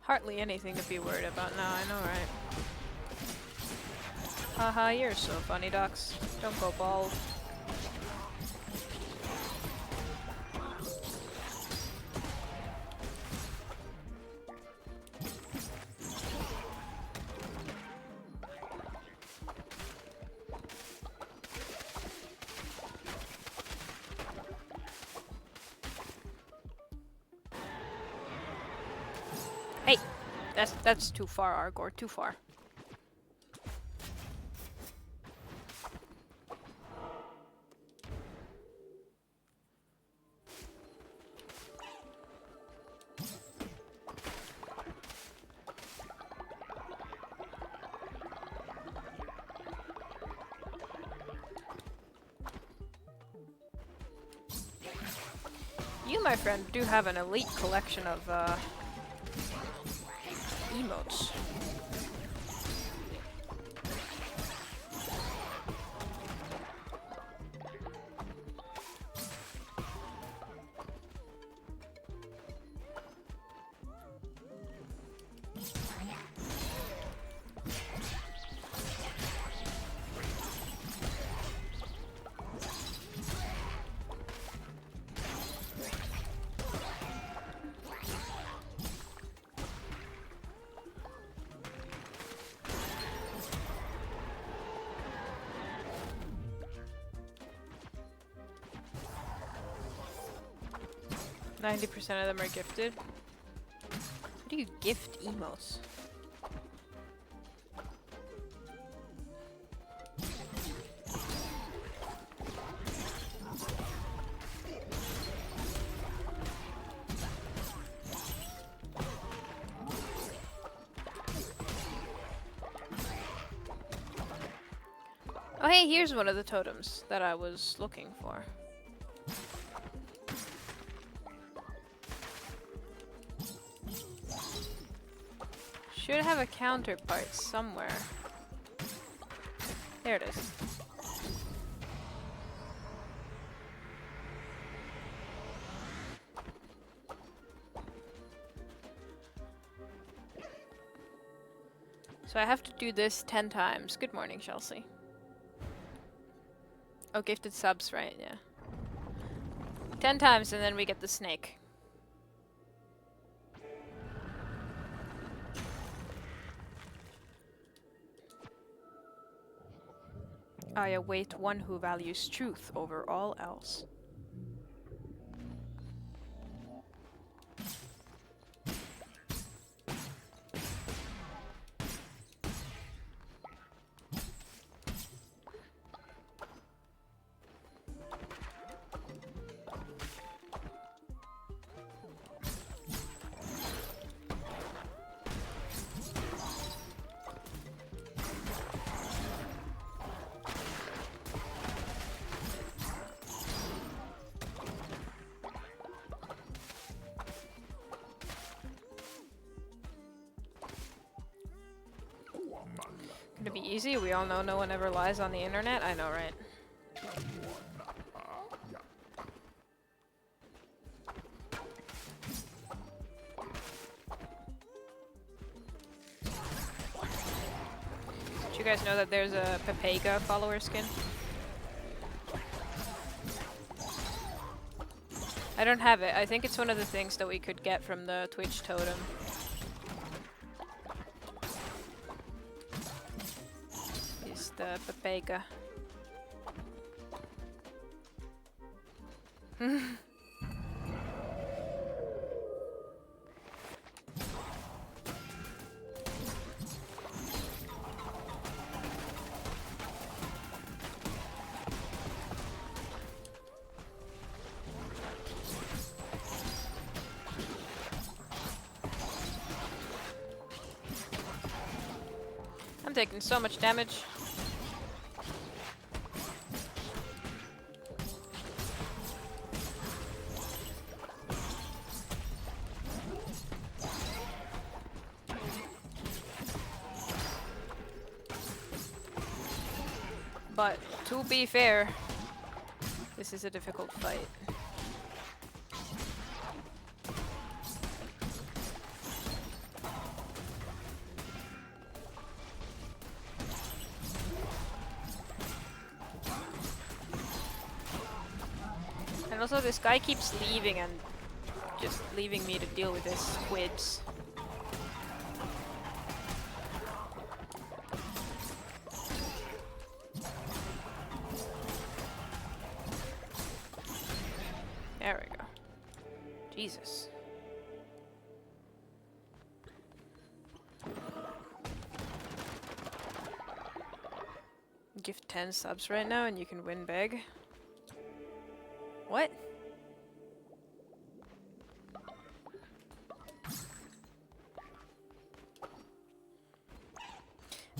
Hardly anything to be worried about now, I know, right? Haha, you're so funny, Docs. Don't go bald. Hey! That's too far, Argor, too far. You, my friend, do have an elite collection of, emotes. %90 of them are gifted. How do you gift emotes? Oh hey, here's one of the totems that I was looking for. Should have a counterpart somewhere. There it is. So I have to do this 10 times. Good morning, Chelsea. Oh, gifted subs, right? Yeah. 10 times and then we get the snake. I await one who values truth over all else. Gonna be easy? We all know no one ever lies on the internet? I know, right? Did you guys know that there's a Pepega follower skin? I don't have it. I think it's one of the things that we could get from the Twitch totem. Is the Pepega. I'm taking so much damage. But to be fair, this is a difficult fight. And also this guy keeps leaving and just leaving me to deal with his squids. There we go. Jesus. Give 10 subs right now and you can win big. What?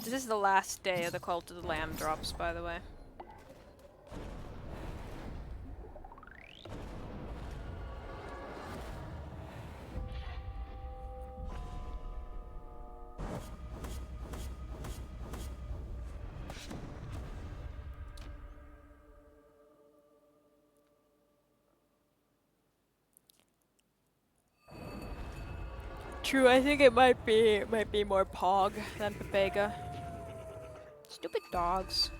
This is the last day of the Cult of the Lamb drops, by the way. True, I think it might be more Pog than Pepega. Stupid dogs.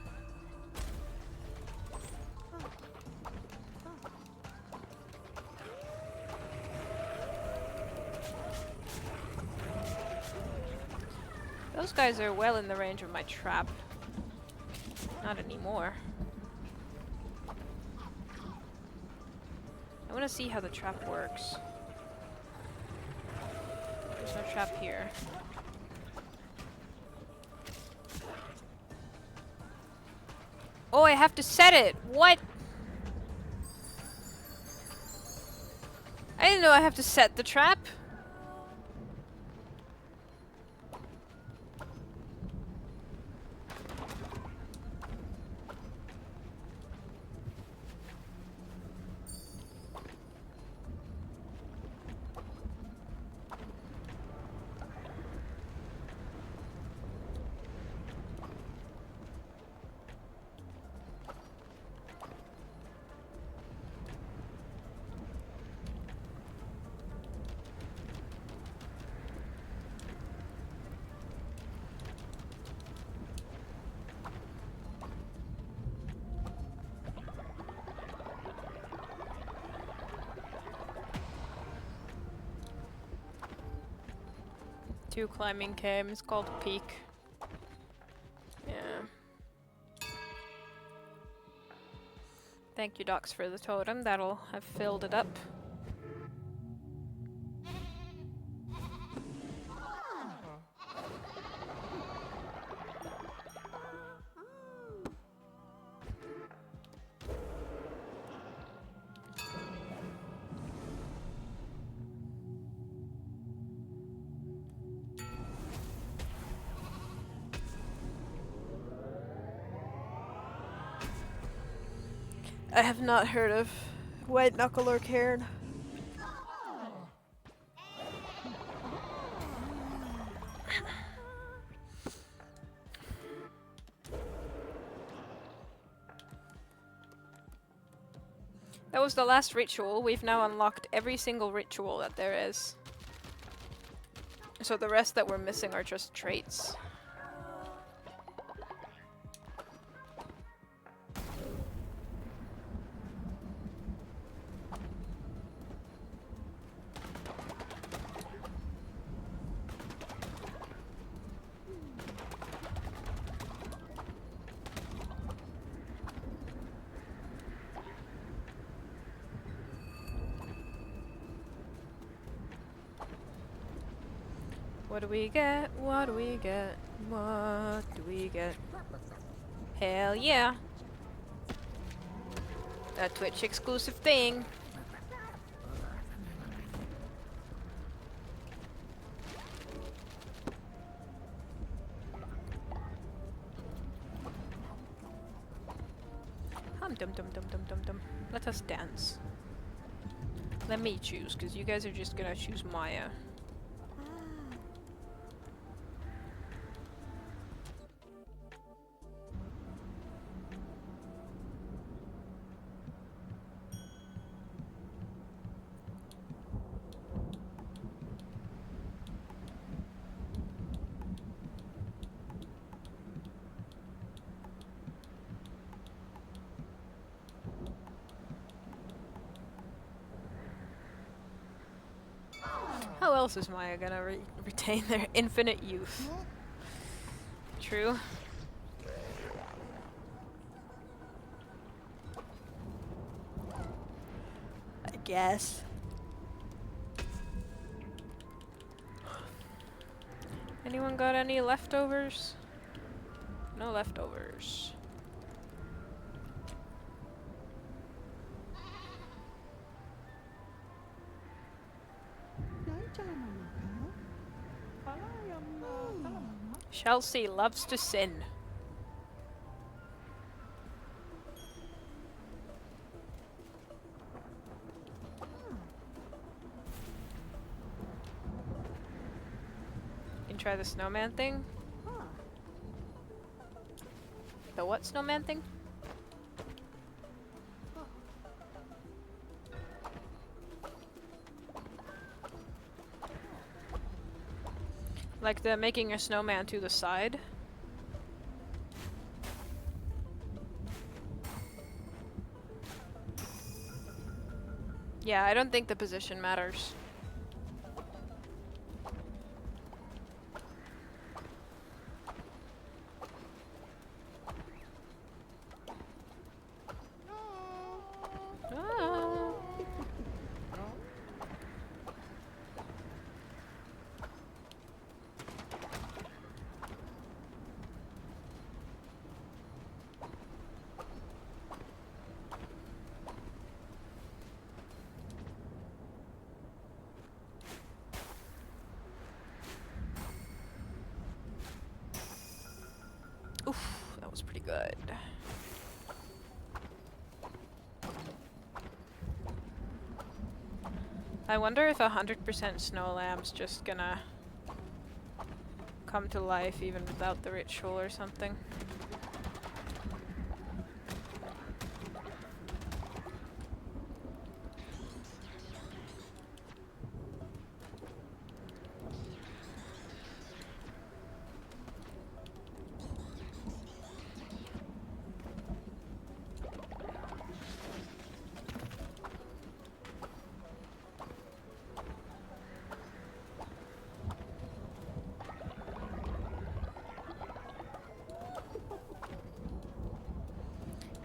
Those guys are well in the range of my trap. Not anymore. I want to see how the trap works. There's no trap here. Oh, I have to set it! What? I didn't know I have to set the trap. Two climbing came, it's called Peak. Yeah. Thank you, Docs, for the totem. That'll have filled it up. I have not heard of White Knuckle or Cairn. That was the last ritual. We've now unlocked every single ritual that there is. So the rest that we're missing are just traits. What do we get? What do we get? What do we get? Hell yeah! A Twitch exclusive thing. Dum dum dum dum dum dum. Let us dance. Let me choose, because you guys are just gonna choose Maya. else is Maya gonna retain their infinite youth? True. I guess. Anyone got any leftovers? No leftovers. Chelsea loves to sin. You can try the snowman thing? The what snowman thing? Like the making a snowman to the side? Yeah, I don't think the position matters. Ah. Oof, that was pretty good. I wonder if 100% snow lamb's just gonna come to life even without the ritual or something.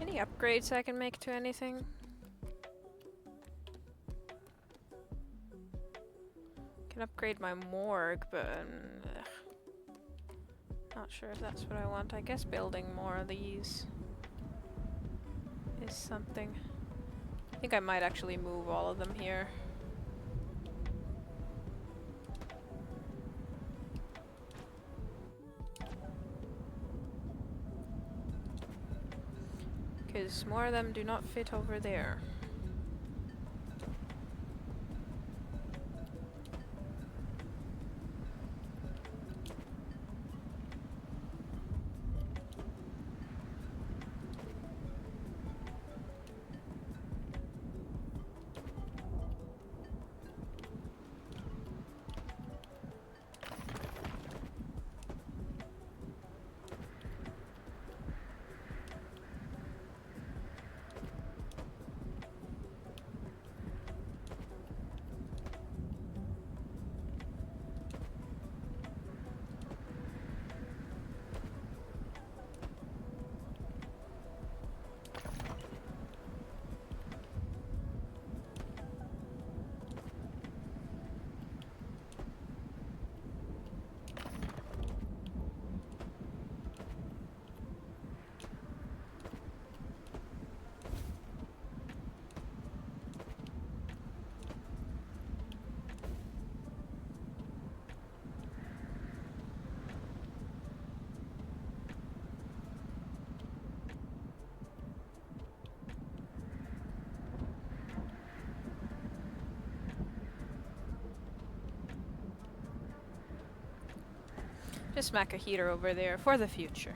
Any upgrades I can make to anything? Can upgrade my morgue, but not sure if that's what I want. I guess building more of these is something. I think I might actually move all of them here. Because more of them do not fit over there. Just smack a heater over there for the future.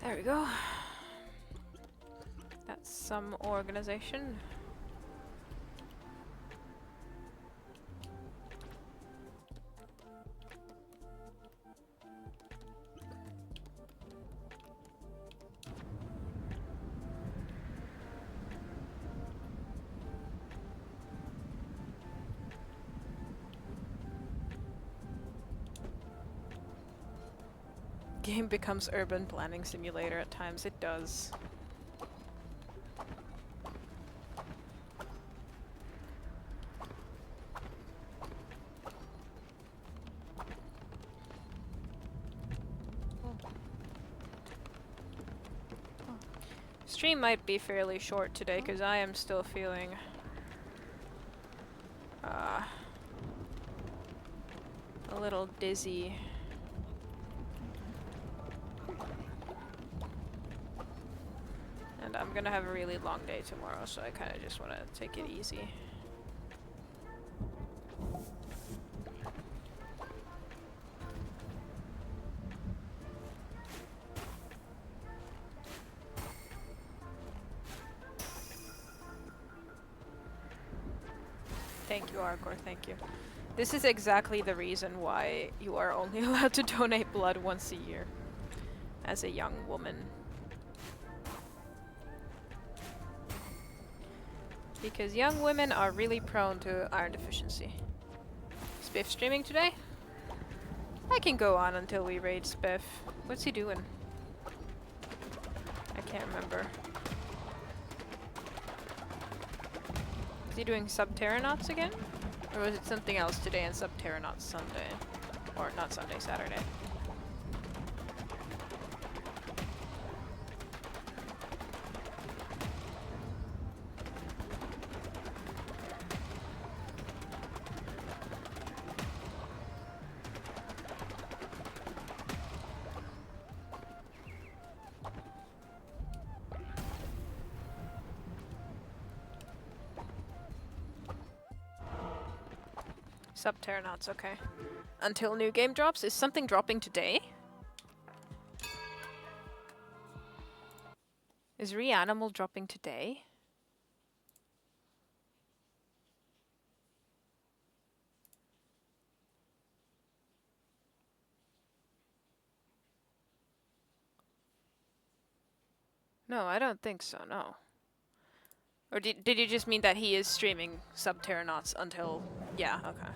There we go. That's some organization. game becomes urban planning simulator at times. It does. Stream might be fairly short today because I am still feeling a little dizzy. And I'm gonna have a really long day tomorrow, so I kind of just want to take it easy. Thank you, Arcor, thank you. This is exactly the reason why you are only allowed to donate blood once a year as a young woman. Because young women are really prone to iron deficiency. Spiff streaming today? I can go on until we raid Spiff. What's he doing? I can't remember. Is he doing Subterranauts again? Or was it something else today and Subterranauts Sunday? Or not Sunday, Saturday. Subterranauts, okay. Until new game drops? Is something dropping today? Is Reanimal dropping today? No, I don't think so, no. Or did you just mean that he is streaming Subterranauts until... Yeah, okay.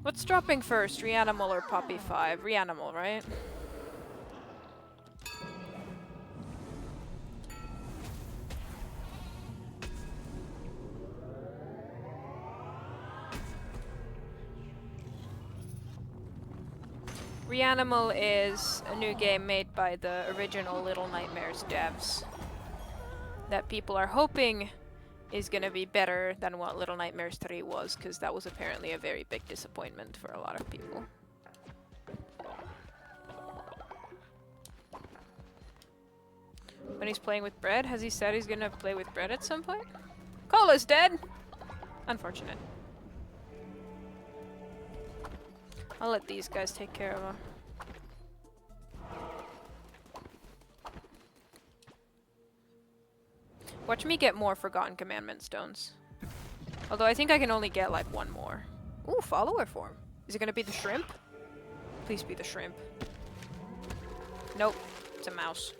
What's dropping first, Reanimal or Poppy 5? Reanimal, right? Reanimal is a new game made by the original Little Nightmares devs that people are hoping is gonna be better than what Little Nightmares 3 was, because that was apparently a very big disappointment for a lot of people. When he's playing with Bread, has he said he's gonna play with Bread at some point? Colo's dead! Unfortunate. I'll let these guys take care of him. Watch me get more Forgotten Commandment stones. Although I think I can only get like one more. Ooh, follower form. Is it gonna be the shrimp? Please be the shrimp. Nope, it's a mouse.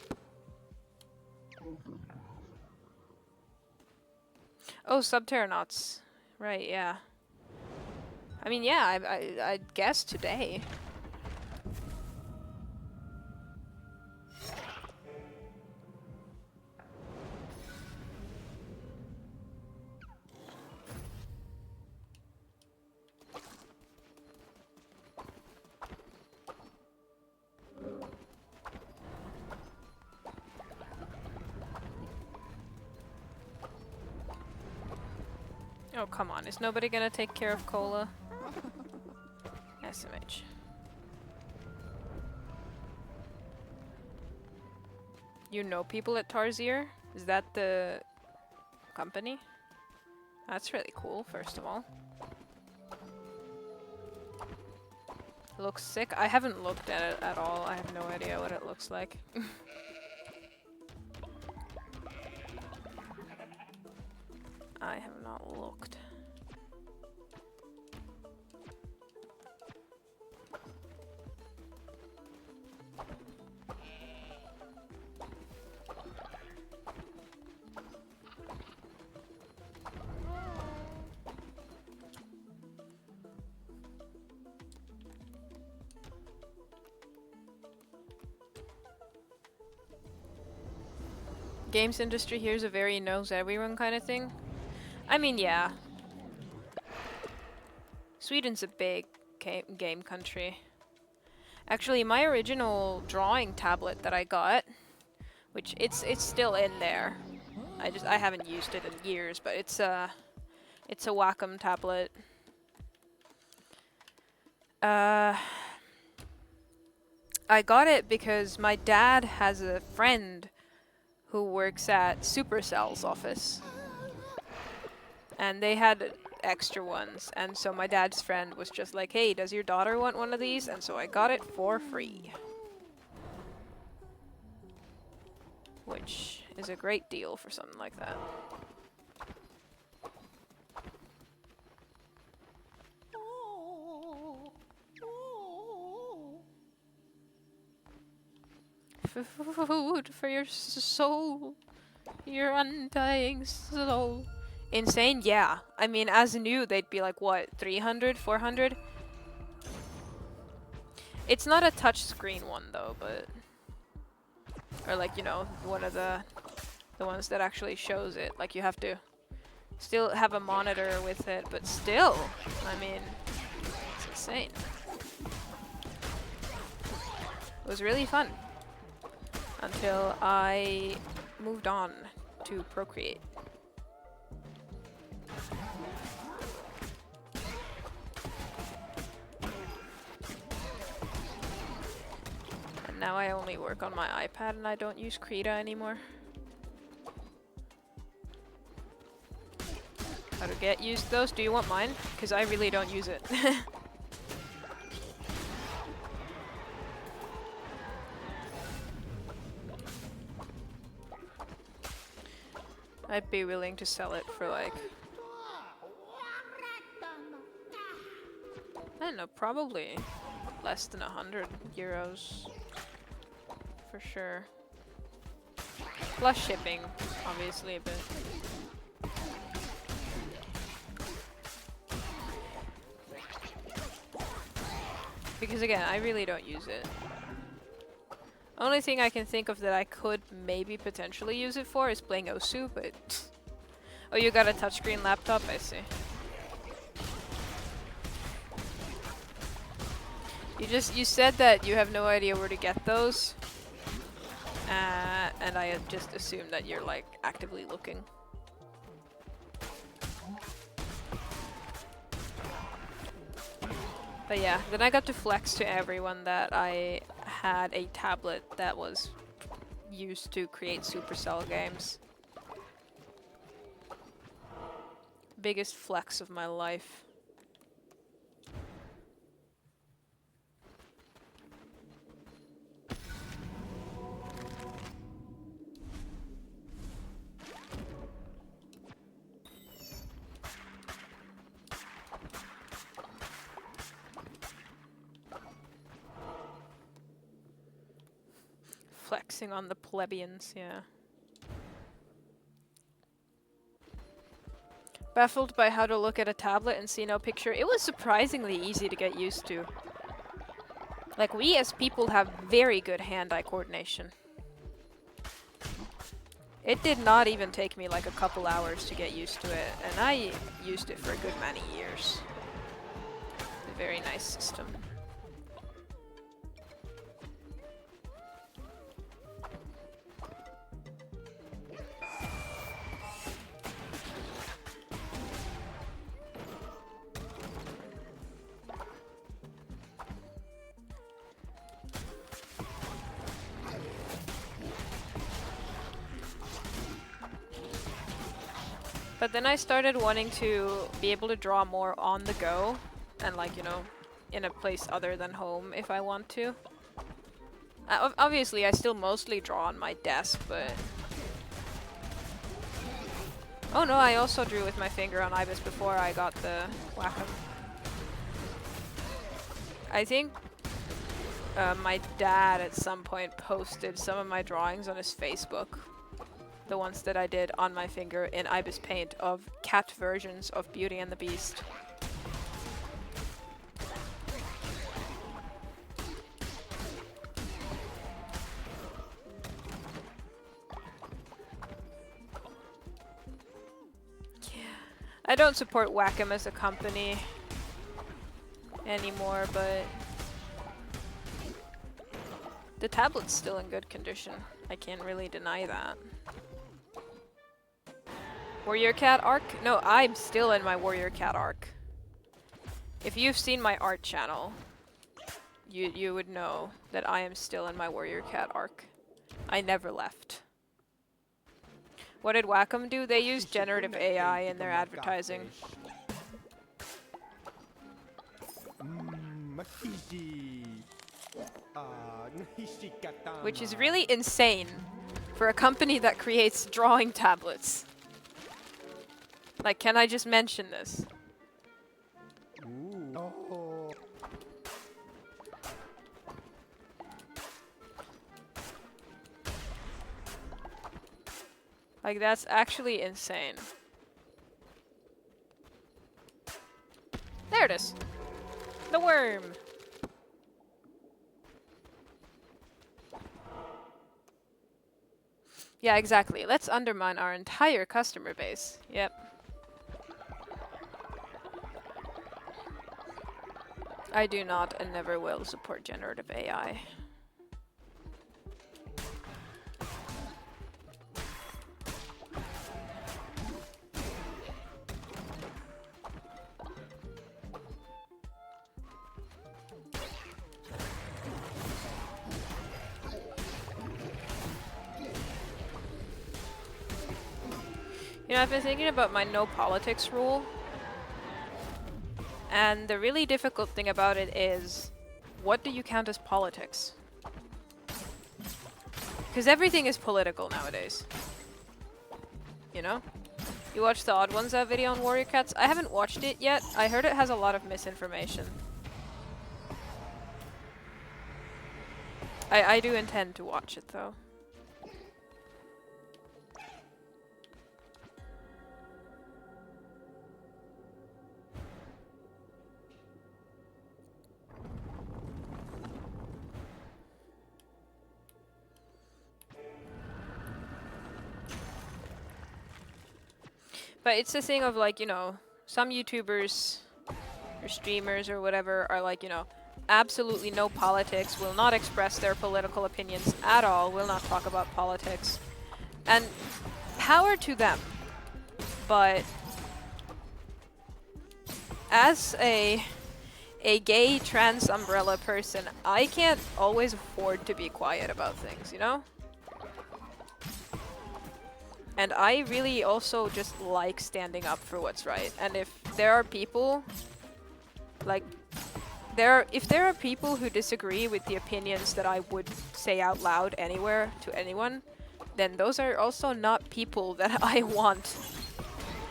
Oh, Subterranauts. Right, yeah. I mean, yeah, I guess today. Oh, come on. Is nobody gonna take care of Cola? SMH. You know people at Tarsier? Is that the company? That's really cool, first of all. It looks sick. I haven't looked at it at all. I have no idea what it looks like. I have not looked. Games industry here is a very knows everyone kind of thing. I mean, yeah. Sweden's a big game country. Actually, my original drawing tablet that I got, which it's still in there. I haven't used it in years, but it's a Wacom tablet. I got it because my dad has a friend who works at Supercell's office. And they had extra ones, and so my dad's friend was just like, hey, does your daughter want one of these? And so I got it for free. Which is a great deal for something like that. Food for your soul, your undying soul. Insane? Yeah. I mean, as new, they'd be like, what, 300, 400? It's not a touchscreen one, though, but... Or, like, you know, one of the ones that actually shows it. Like, you have to still have a monitor with it, but still, I mean, it's insane. It was really fun. Until I moved on to Procreate. And now I only work on my iPad and I don't use Krita anymore. How to get used those? Do you want mine? Because I really don't use it. I'd be willing to sell it for like... I don't know, probably less than 100 euros. For sure. Plus shipping, obviously, a bit. Because again, I really don't use it. Only thing I can think of that I could maybe potentially use it for is playing Osu, but... Oh, you got a touchscreen laptop? I see. You said that you have no idea where to get those. And I had just assumed that you're, like, actively looking. But yeah, then I got to flex to everyone that I had a tablet that was used to create Supercell games. Biggest flex of my life. Flexing on the plebeians, yeah. Baffled by how to look at a tablet and see no picture. It was surprisingly easy to get used to. Like, we as people have very good hand-eye coordination. It did not even take me like a couple hours to get used to it, and I used it for a good many years. A very nice system. But then I started wanting to be able to draw more on the go, and like, you know, in a place other than home if I want to. Obviously, I still mostly draw on my desk, but... Oh no, I also drew with my finger on Ibis before I got the Wacom. I think my dad at some point posted some of my drawings on his Facebook. The ones that I did on my finger in Ibis Paint of cat versions of Beauty and the Beast. I don't support Wacom as a company anymore, but the tablet's still in good condition. I can't really deny that. Warrior Cat arc? No, I'm still in my Warrior Cat arc. If you've seen my art channel, you would know that I am still in my Warrior Cat arc. I never left. What did Wacom do? They used generative AI in their advertising. Which is really insane for a company that creates drawing tablets. Like, can I just mention this? Like, that's actually insane. There it is. The worm. Yeah, exactly. Let's undermine our entire customer base. Yep. I do not and never will support generative AI. You know, I've been thinking about my no politics rule. And the really difficult thing about it is, what do you count as politics? Because everything is political nowadays. You know? You watched the Odd Ones video on Warrior Cats? I haven't watched it yet. I heard it has a lot of misinformation. I do intend to watch it though. But it's the thing of like, you know, some YouTubers or streamers or whatever are like, you know, absolutely no politics, will not express their political opinions at all, will not talk about politics. And power to them. But as a gay trans umbrella person, I can't always afford to be quiet about things, you know? And I really also just like standing up for what's right. And if there are people, like, if there are people who disagree with the opinions that I would say out loud anywhere to anyone, then those are also not people that I want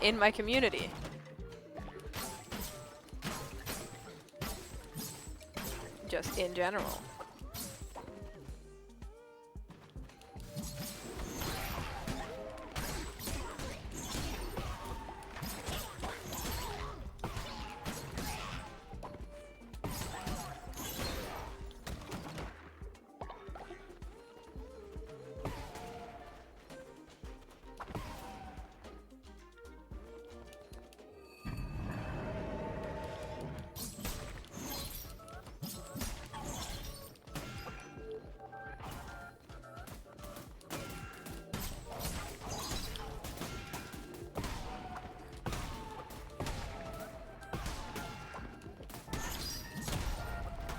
in my community. Just in general.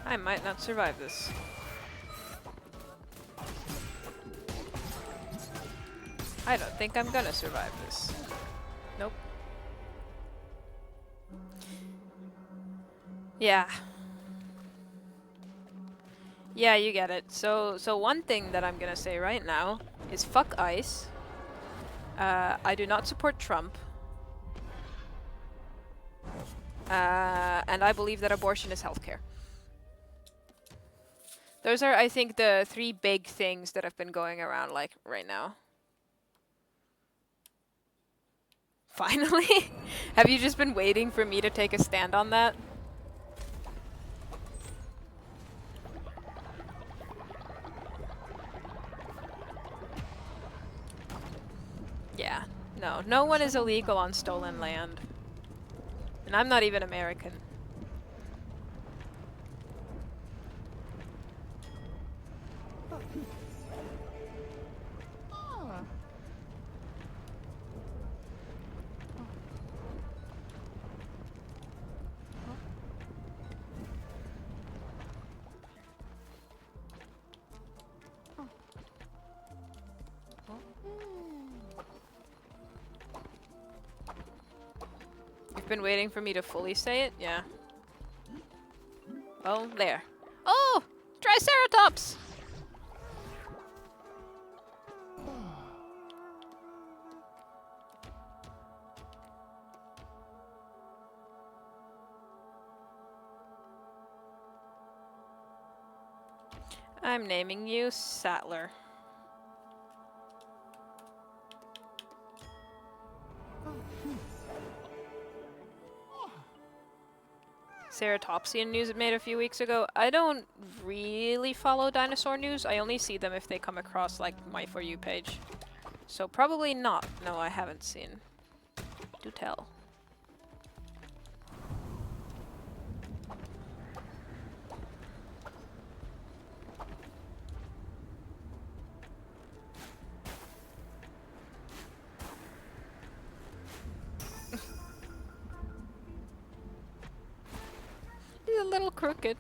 I might not survive this. I don't think I'm gonna survive this. Nope. Yeah. Yeah, you get it. So one thing that I'm gonna say right now is fuck ICE. I do not support Trump. And I believe that abortion is healthcare. Those are, I think, the three big things that have been going around, like, right now. Finally? Have you just been waiting for me to take a stand on that? Yeah. No one is illegal on stolen land. And I'm not even American. You've been waiting for me to fully say it? Yeah. Well, there. Oh! Triceratops! I'm naming you Sattler. Ceratopsian news made a few weeks ago. I don't really follow dinosaur news. I only see them if they come across like my For You page. So probably not. No, I haven't seen. Do tell. He's a little crooked.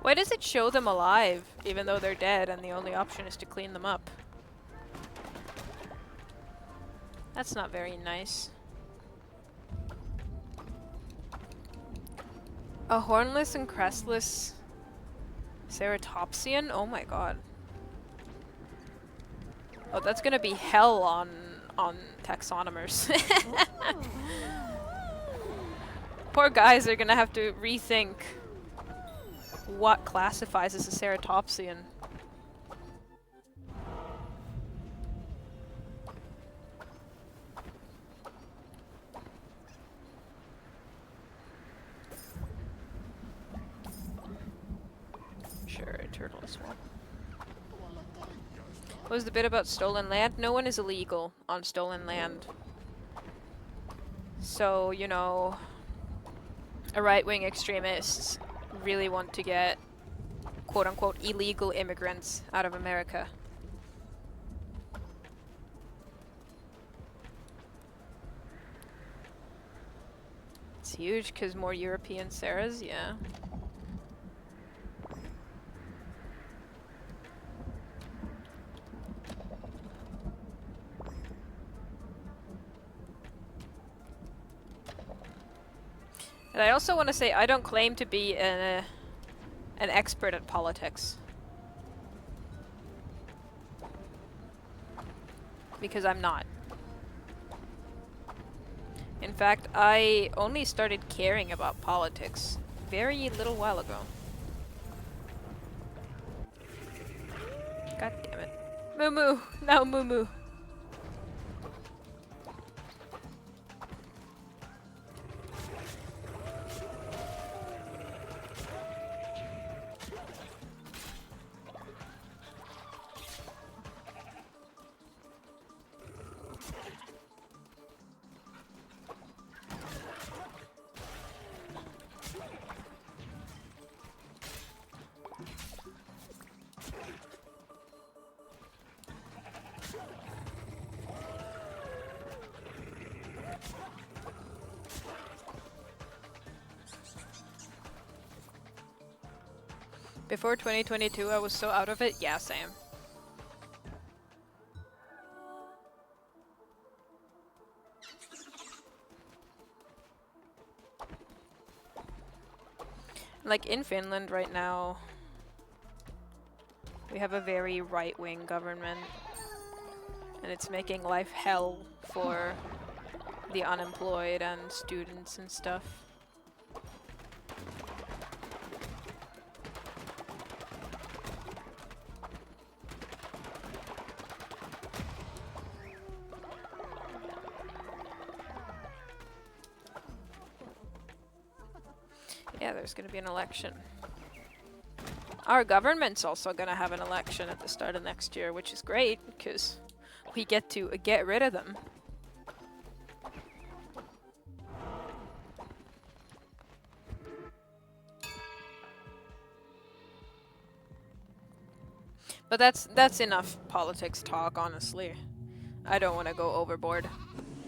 Why does it show them alive, even though they're dead, and the only option is to clean them up? That's not very nice. A hornless and crestless ceratopsian? Oh my god. Oh, that's gonna be hell on taxonomers. Poor guys are gonna have to rethink what classifies as a ceratopsian. Sure, a turtle as well. What was the bit about stolen land? No one is illegal on stolen land. So, you know, a right-wing extremists really want to get quote-unquote illegal immigrants out of America. It's huge because more European Sarahs, yeah. And I also want to say I don't claim to be an expert at politics. Because I'm not. In fact, I only started caring about politics very little while ago. God damn it. Moo moo! No moo moo! Before 2022, I was so out of it. Yeah, same. Like in Finland right now, we have a very right-wing government, and it's making life hell for the unemployed and students and stuff. Yeah, there's gonna be an election. Our government's also gonna have an election at the start of next year, which is great, because we get to get rid of them. But that's enough politics talk, honestly. I don't want to go overboard.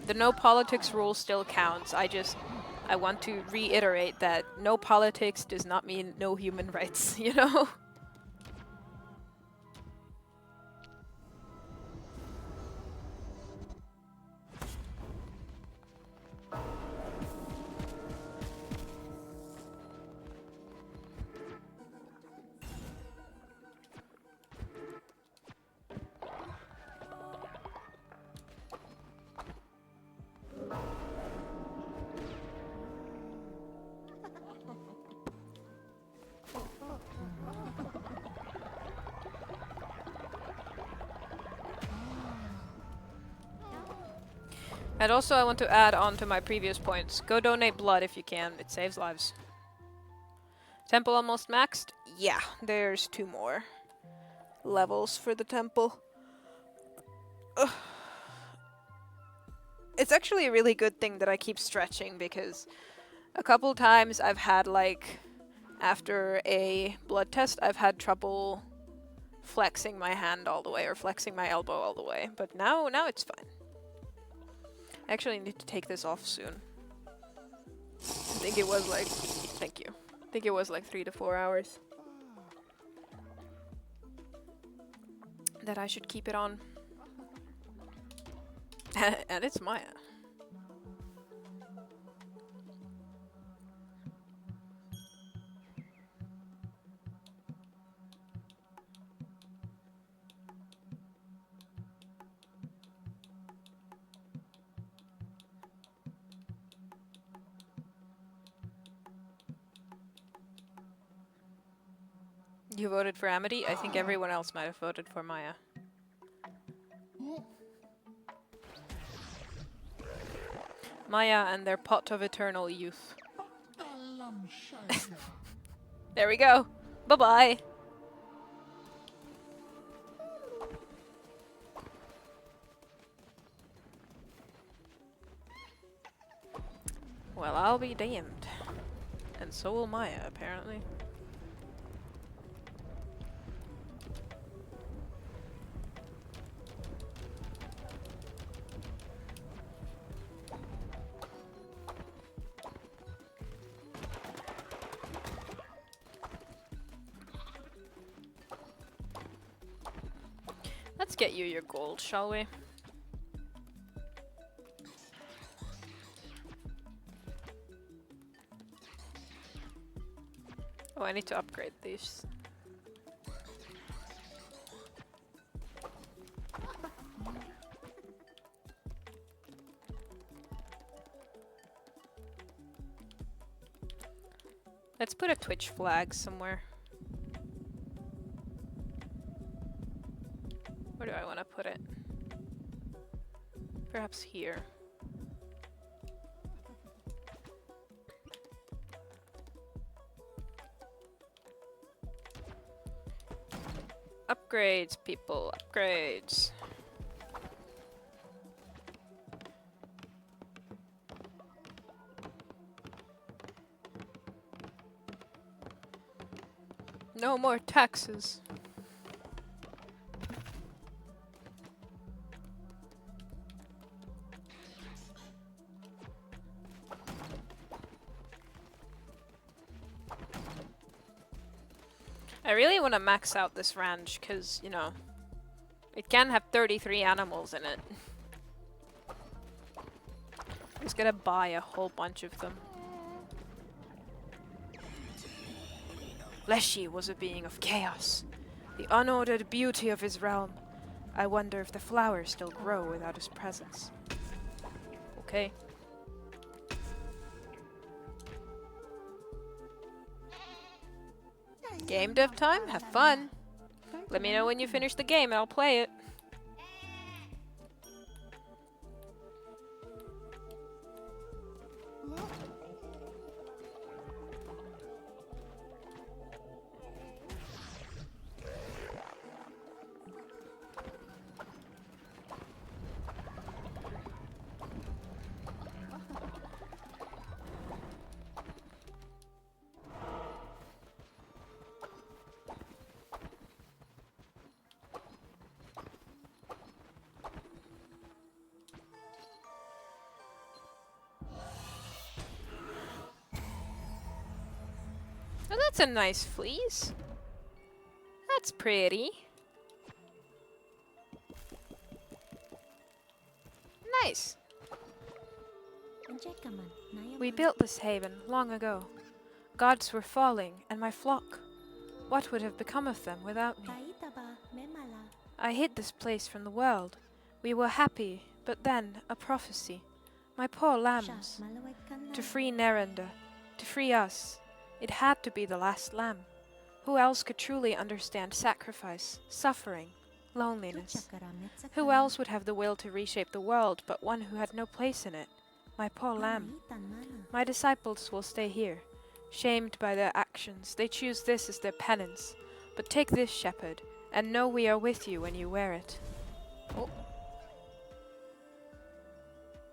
The no politics rule still counts. I want to reiterate that no politics does not mean no human rights, you know? And also I want to add on to my previous points. Go donate blood if you can. It saves lives. Temple almost maxed? Yeah, there's 2 more levels for the temple. Ugh. It's actually a really good thing that I keep stretching, because a couple times I've had, like, after a blood test, I've had trouble flexing my hand all the way or flexing my elbow all the way. But now it's fine. I actually need to take this off soon. I think it was like... Thank you. I think it was like 3 to 4 hours that I should keep it on. And it's Maya. You voted for Amity? I think everyone else might have voted for Maya. Maya and their pot of eternal youth. There we go. Bye-bye. Well, I'll be damned. And so will Maya, apparently. Let's get you your gold, shall we? Oh, I need to upgrade these. Let's put a Twitch flag somewhere. Where do I want to put it? Perhaps here. Upgrades, people, upgrades. No more taxes. I really want to max out this ranch because, you know, it can have 33 animals in it. I'm just gonna buy a whole bunch of them. Leshy was a being of chaos, the unordered beauty of his realm. I wonder if the flowers still grow without his presence. Okay. Game dev time? Have fun. Let me know when you finish the game and I'll play it. That's a nice fleece. That's pretty. Nice. We built this haven long ago. Gods were falling, and my flock. What would have become of them without me? I hid this place from the world. We were happy, but then a prophecy. My poor lambs. To free Nerenda, to free us. It had to be the last lamb. Who else could truly understand sacrifice, suffering, loneliness? Who else would have the will to reshape the world but one who had no place in it? My poor lamb. My disciples will stay here. Shamed by their actions, they choose this as their penance. But take this, shepherd, and know we are with you when you wear it. Oh.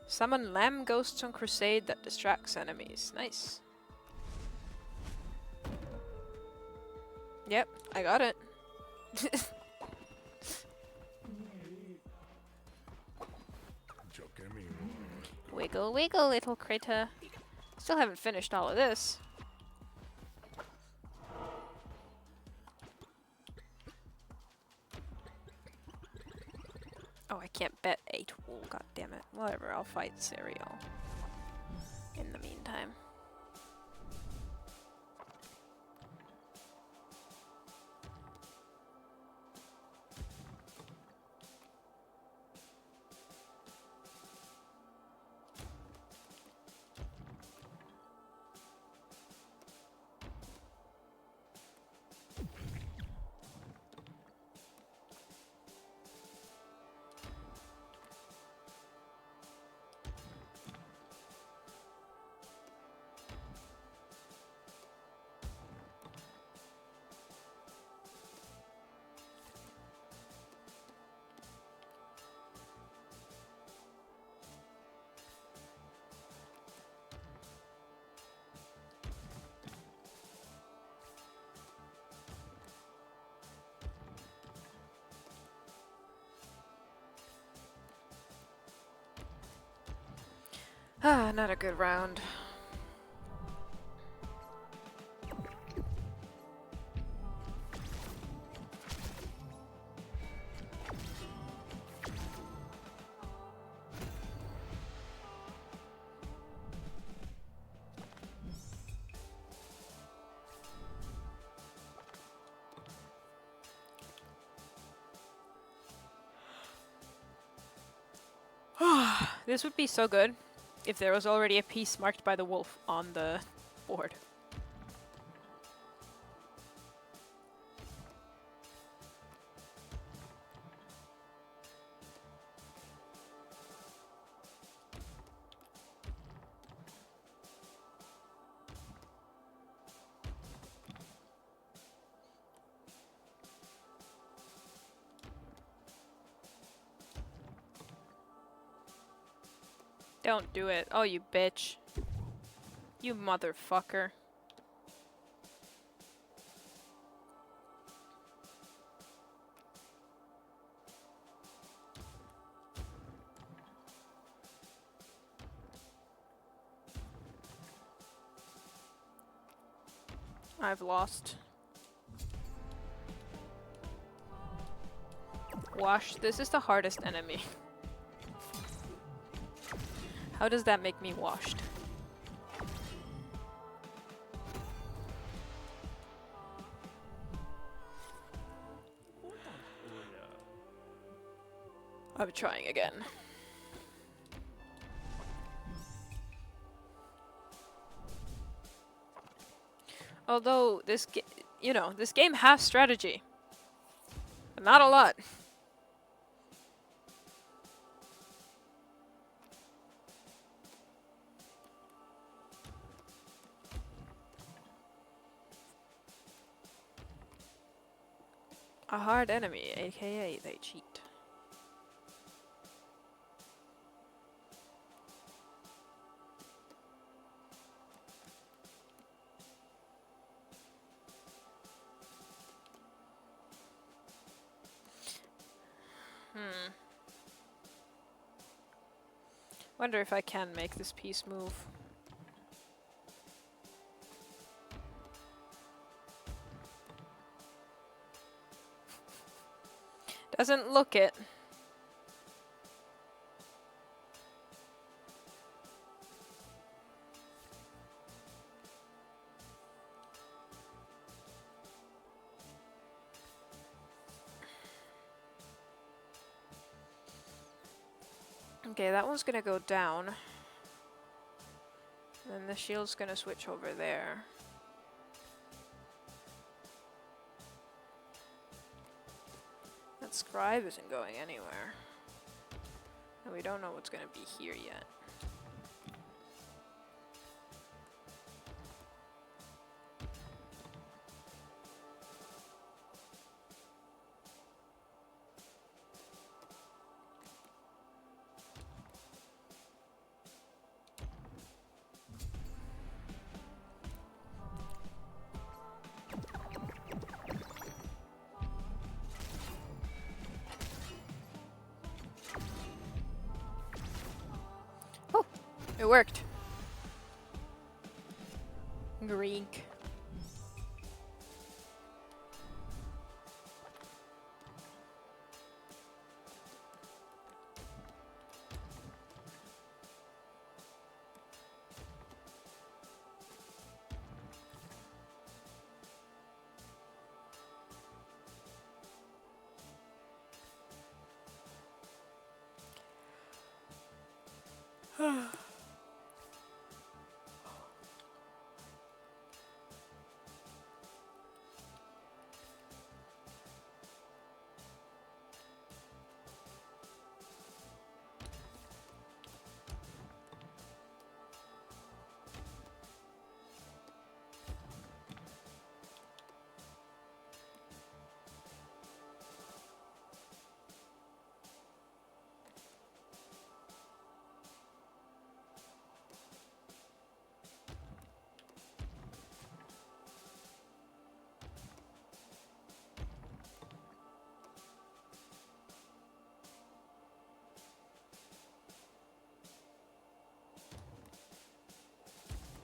Summon lamb ghosts on crusade that distracts enemies. Nice. Yep, I got it. Wiggle, wiggle, little critter. Still haven't finished all of this. Oh, I can't bet 8 wool, god damn it. Whatever, I'll fight Cereal in the meantime. Ah, not a good round. This would be so good if there was already a piece marked by the wolf on the board. Don't do it. Oh, you bitch. You motherfucker. I've lost. Wash. This is the hardest enemy. How does that make me washed? I'm trying again. Although this this game has strategy. But not a lot. A hard enemy, aka they cheat. Wonder if I can make this piece move. Doesn't look it. Okay, that one's gonna go down. And then the shield's gonna switch over there. That scribe isn't going anywhere. And we don't know what's gonna be here yet. It worked. Greek.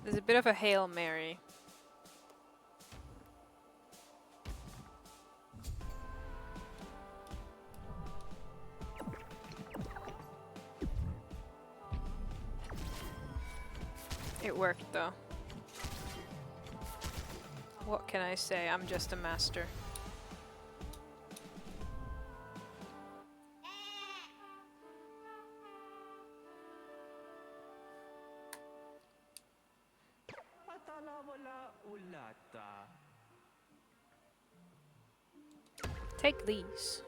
There's a bit of a Hail Mary. It worked though. What can I say? I'm just a master. Take these.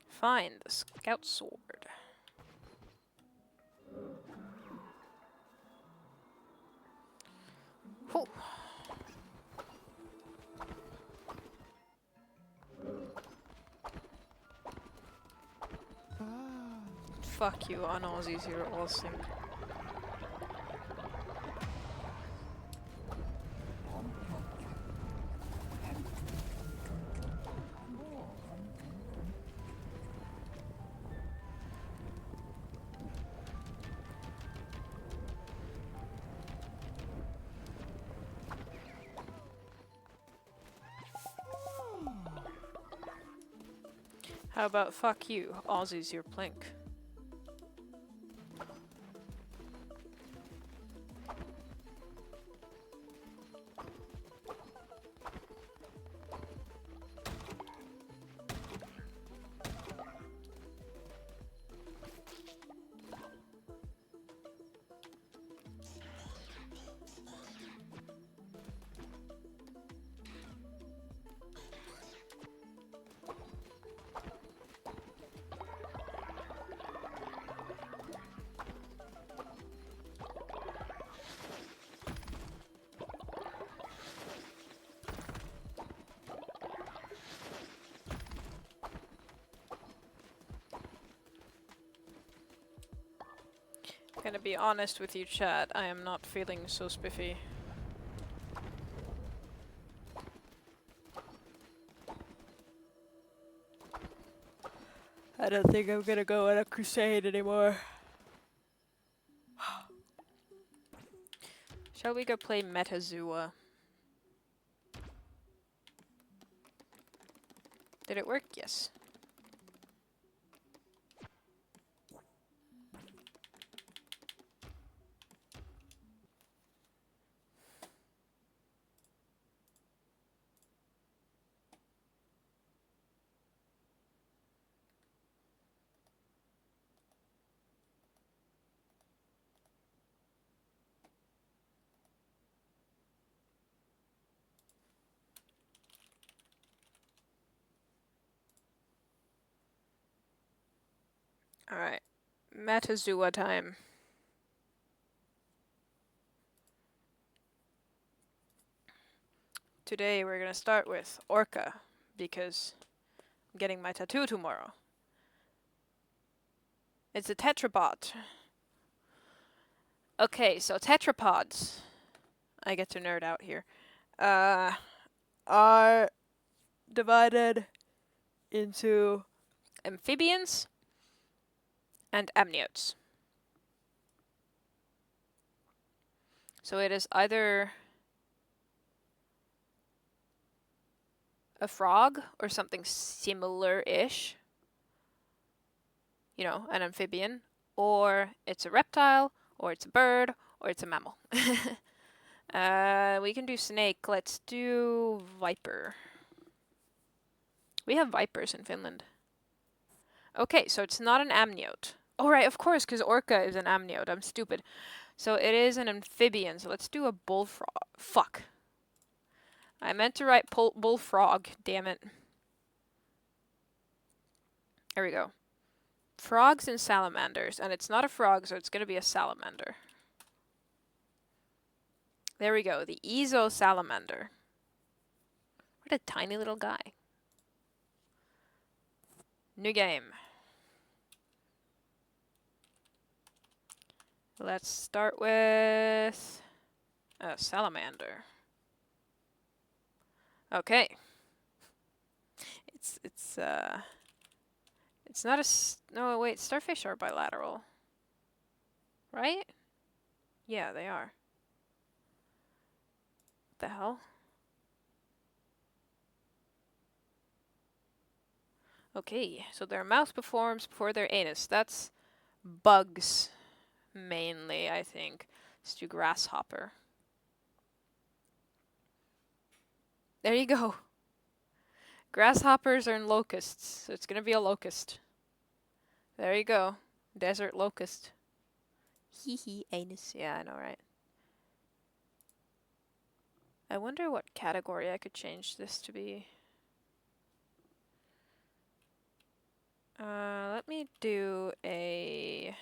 Find the scout sword. Whew. Fuck you on Aussies, you're all sync. How about fuck you, Aussies, you're plink. Gonna be honest with you, chat, I am not feeling so spiffy. I don't think I'm gonna go on a crusade anymore. Shall we go play Metazua? Did it work? Yes. Alright. Metazua time. Today we're gonna start with Orca, because I'm getting my tattoo tomorrow. It's a tetrapod. Okay, so tetrapods, I get to nerd out here, are divided into amphibians and amniotes. So it is either a frog or something similar-ish, you know, an amphibian, or it's a reptile, or it's a bird, or it's a mammal. We can do snake. Let's do viper. We have vipers in Finland. Okay, so it's not an amniote. Oh, right, of course, because orca is an amniote. I'm stupid. So it is an amphibian. So let's do a bullfrog. Fuck. I meant to write bullfrog. Damn it. There we go. Frogs and salamanders. And it's not a frog, so it's going to be a salamander. There we go. The Ezo salamander. What a tiny little guy. New game. Let's start with a salamander. Okay. It's not a no, wait, starfish are bilateral. Right? Yeah, they are. What the hell? Okay, so their mouth performs before their anus. That's bugs, mainly, I think. Let's do grasshopper. There you go. Grasshoppers are in locusts, so it's gonna be a locust. There you go. Desert locust. Hee hee, anus. Yeah, I know, right? I wonder what category I could change this to be. Let me do a...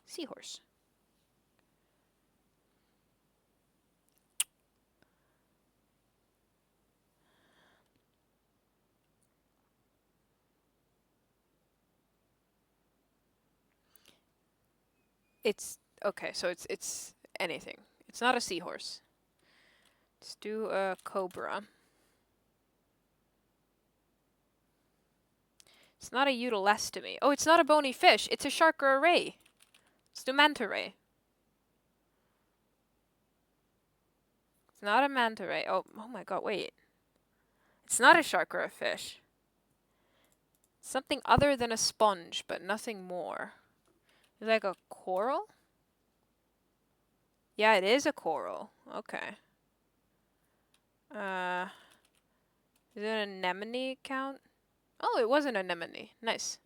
seahorse. It's okay, so it's anything. It's not a seahorse. Let's do a cobra. It's not a eutelestomy. Oh, it's not a bony fish. It's a shark or a ray. Let's do manta ray. It's not a manta ray. Oh my god, wait. It's not a shark or a fish. Something other than a sponge, but nothing more. Is it like a coral? Yeah, it is a coral. Okay. Is it an anemone count? Oh, it was an anemone. Nice.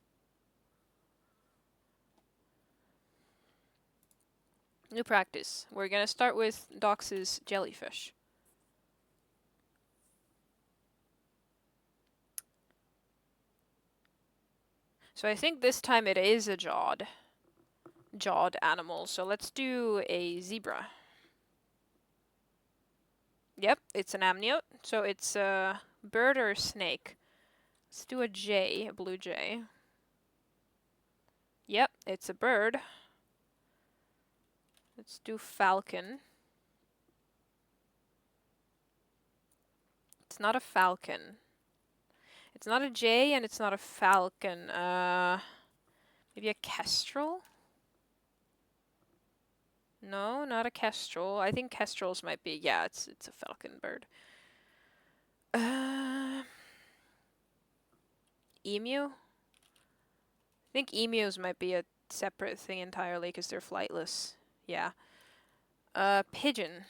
New practice. We're gonna start with Dox's jellyfish. So I think this time it is a jawed animal. So let's do a zebra. Yep, it's an amniote. So it's a bird or a snake. Let's do a jay, a blue jay. Yep, it's a bird. Let's do falcon. It's not a falcon. It's not a jay and it's not a falcon. Maybe a kestrel? No, not a kestrel. I think kestrels might be. Yeah, it's a falcon bird. Emu? I think emus might be a separate thing entirely because they're flightless. Yeah. Pigeon.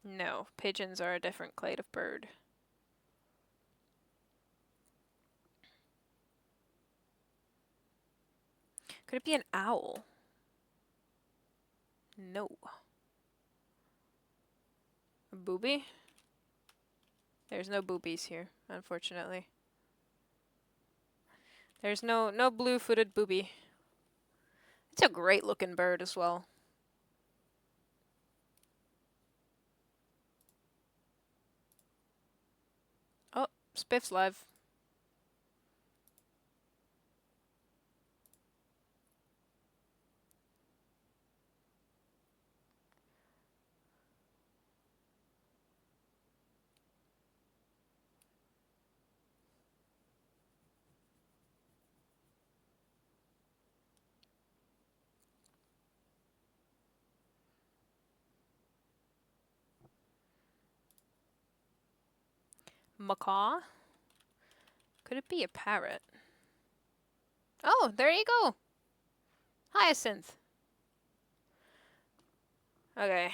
No, pigeons are a different clade of bird. Could it be an owl? No. A booby? There's no boobies here, unfortunately. There's no blue-footed booby. It's a great looking bird as well. Oh, Spiff's live. Macaw? Could it be a parrot? Oh, there you go. Hyacinth. Okay.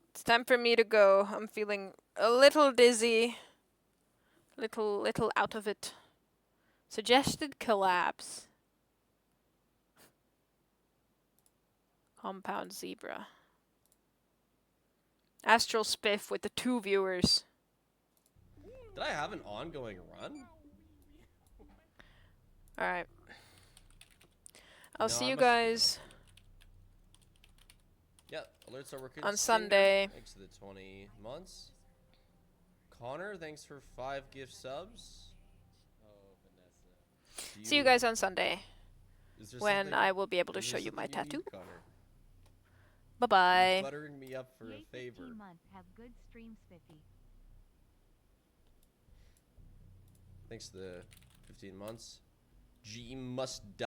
It's time for me to go. I'm feeling a little dizzy. Little out of it. Suggested collapse. Compound zebra. Astral Spiff with the 2 viewers. Did I have an ongoing run? Alright. I'll see you guys. Yeah, alerts are working. On Sunday. Thanks for the 20 months. Connor, thanks for 5 gift subs. Oh, Vanessa. See you guys on Sunday. When I will be able to is show there you my something you tattoo. need, Connor? Bye-bye. You're buttering me up for a favor. Have good stream, Spiffy. Thanks for the 15 months. G must die.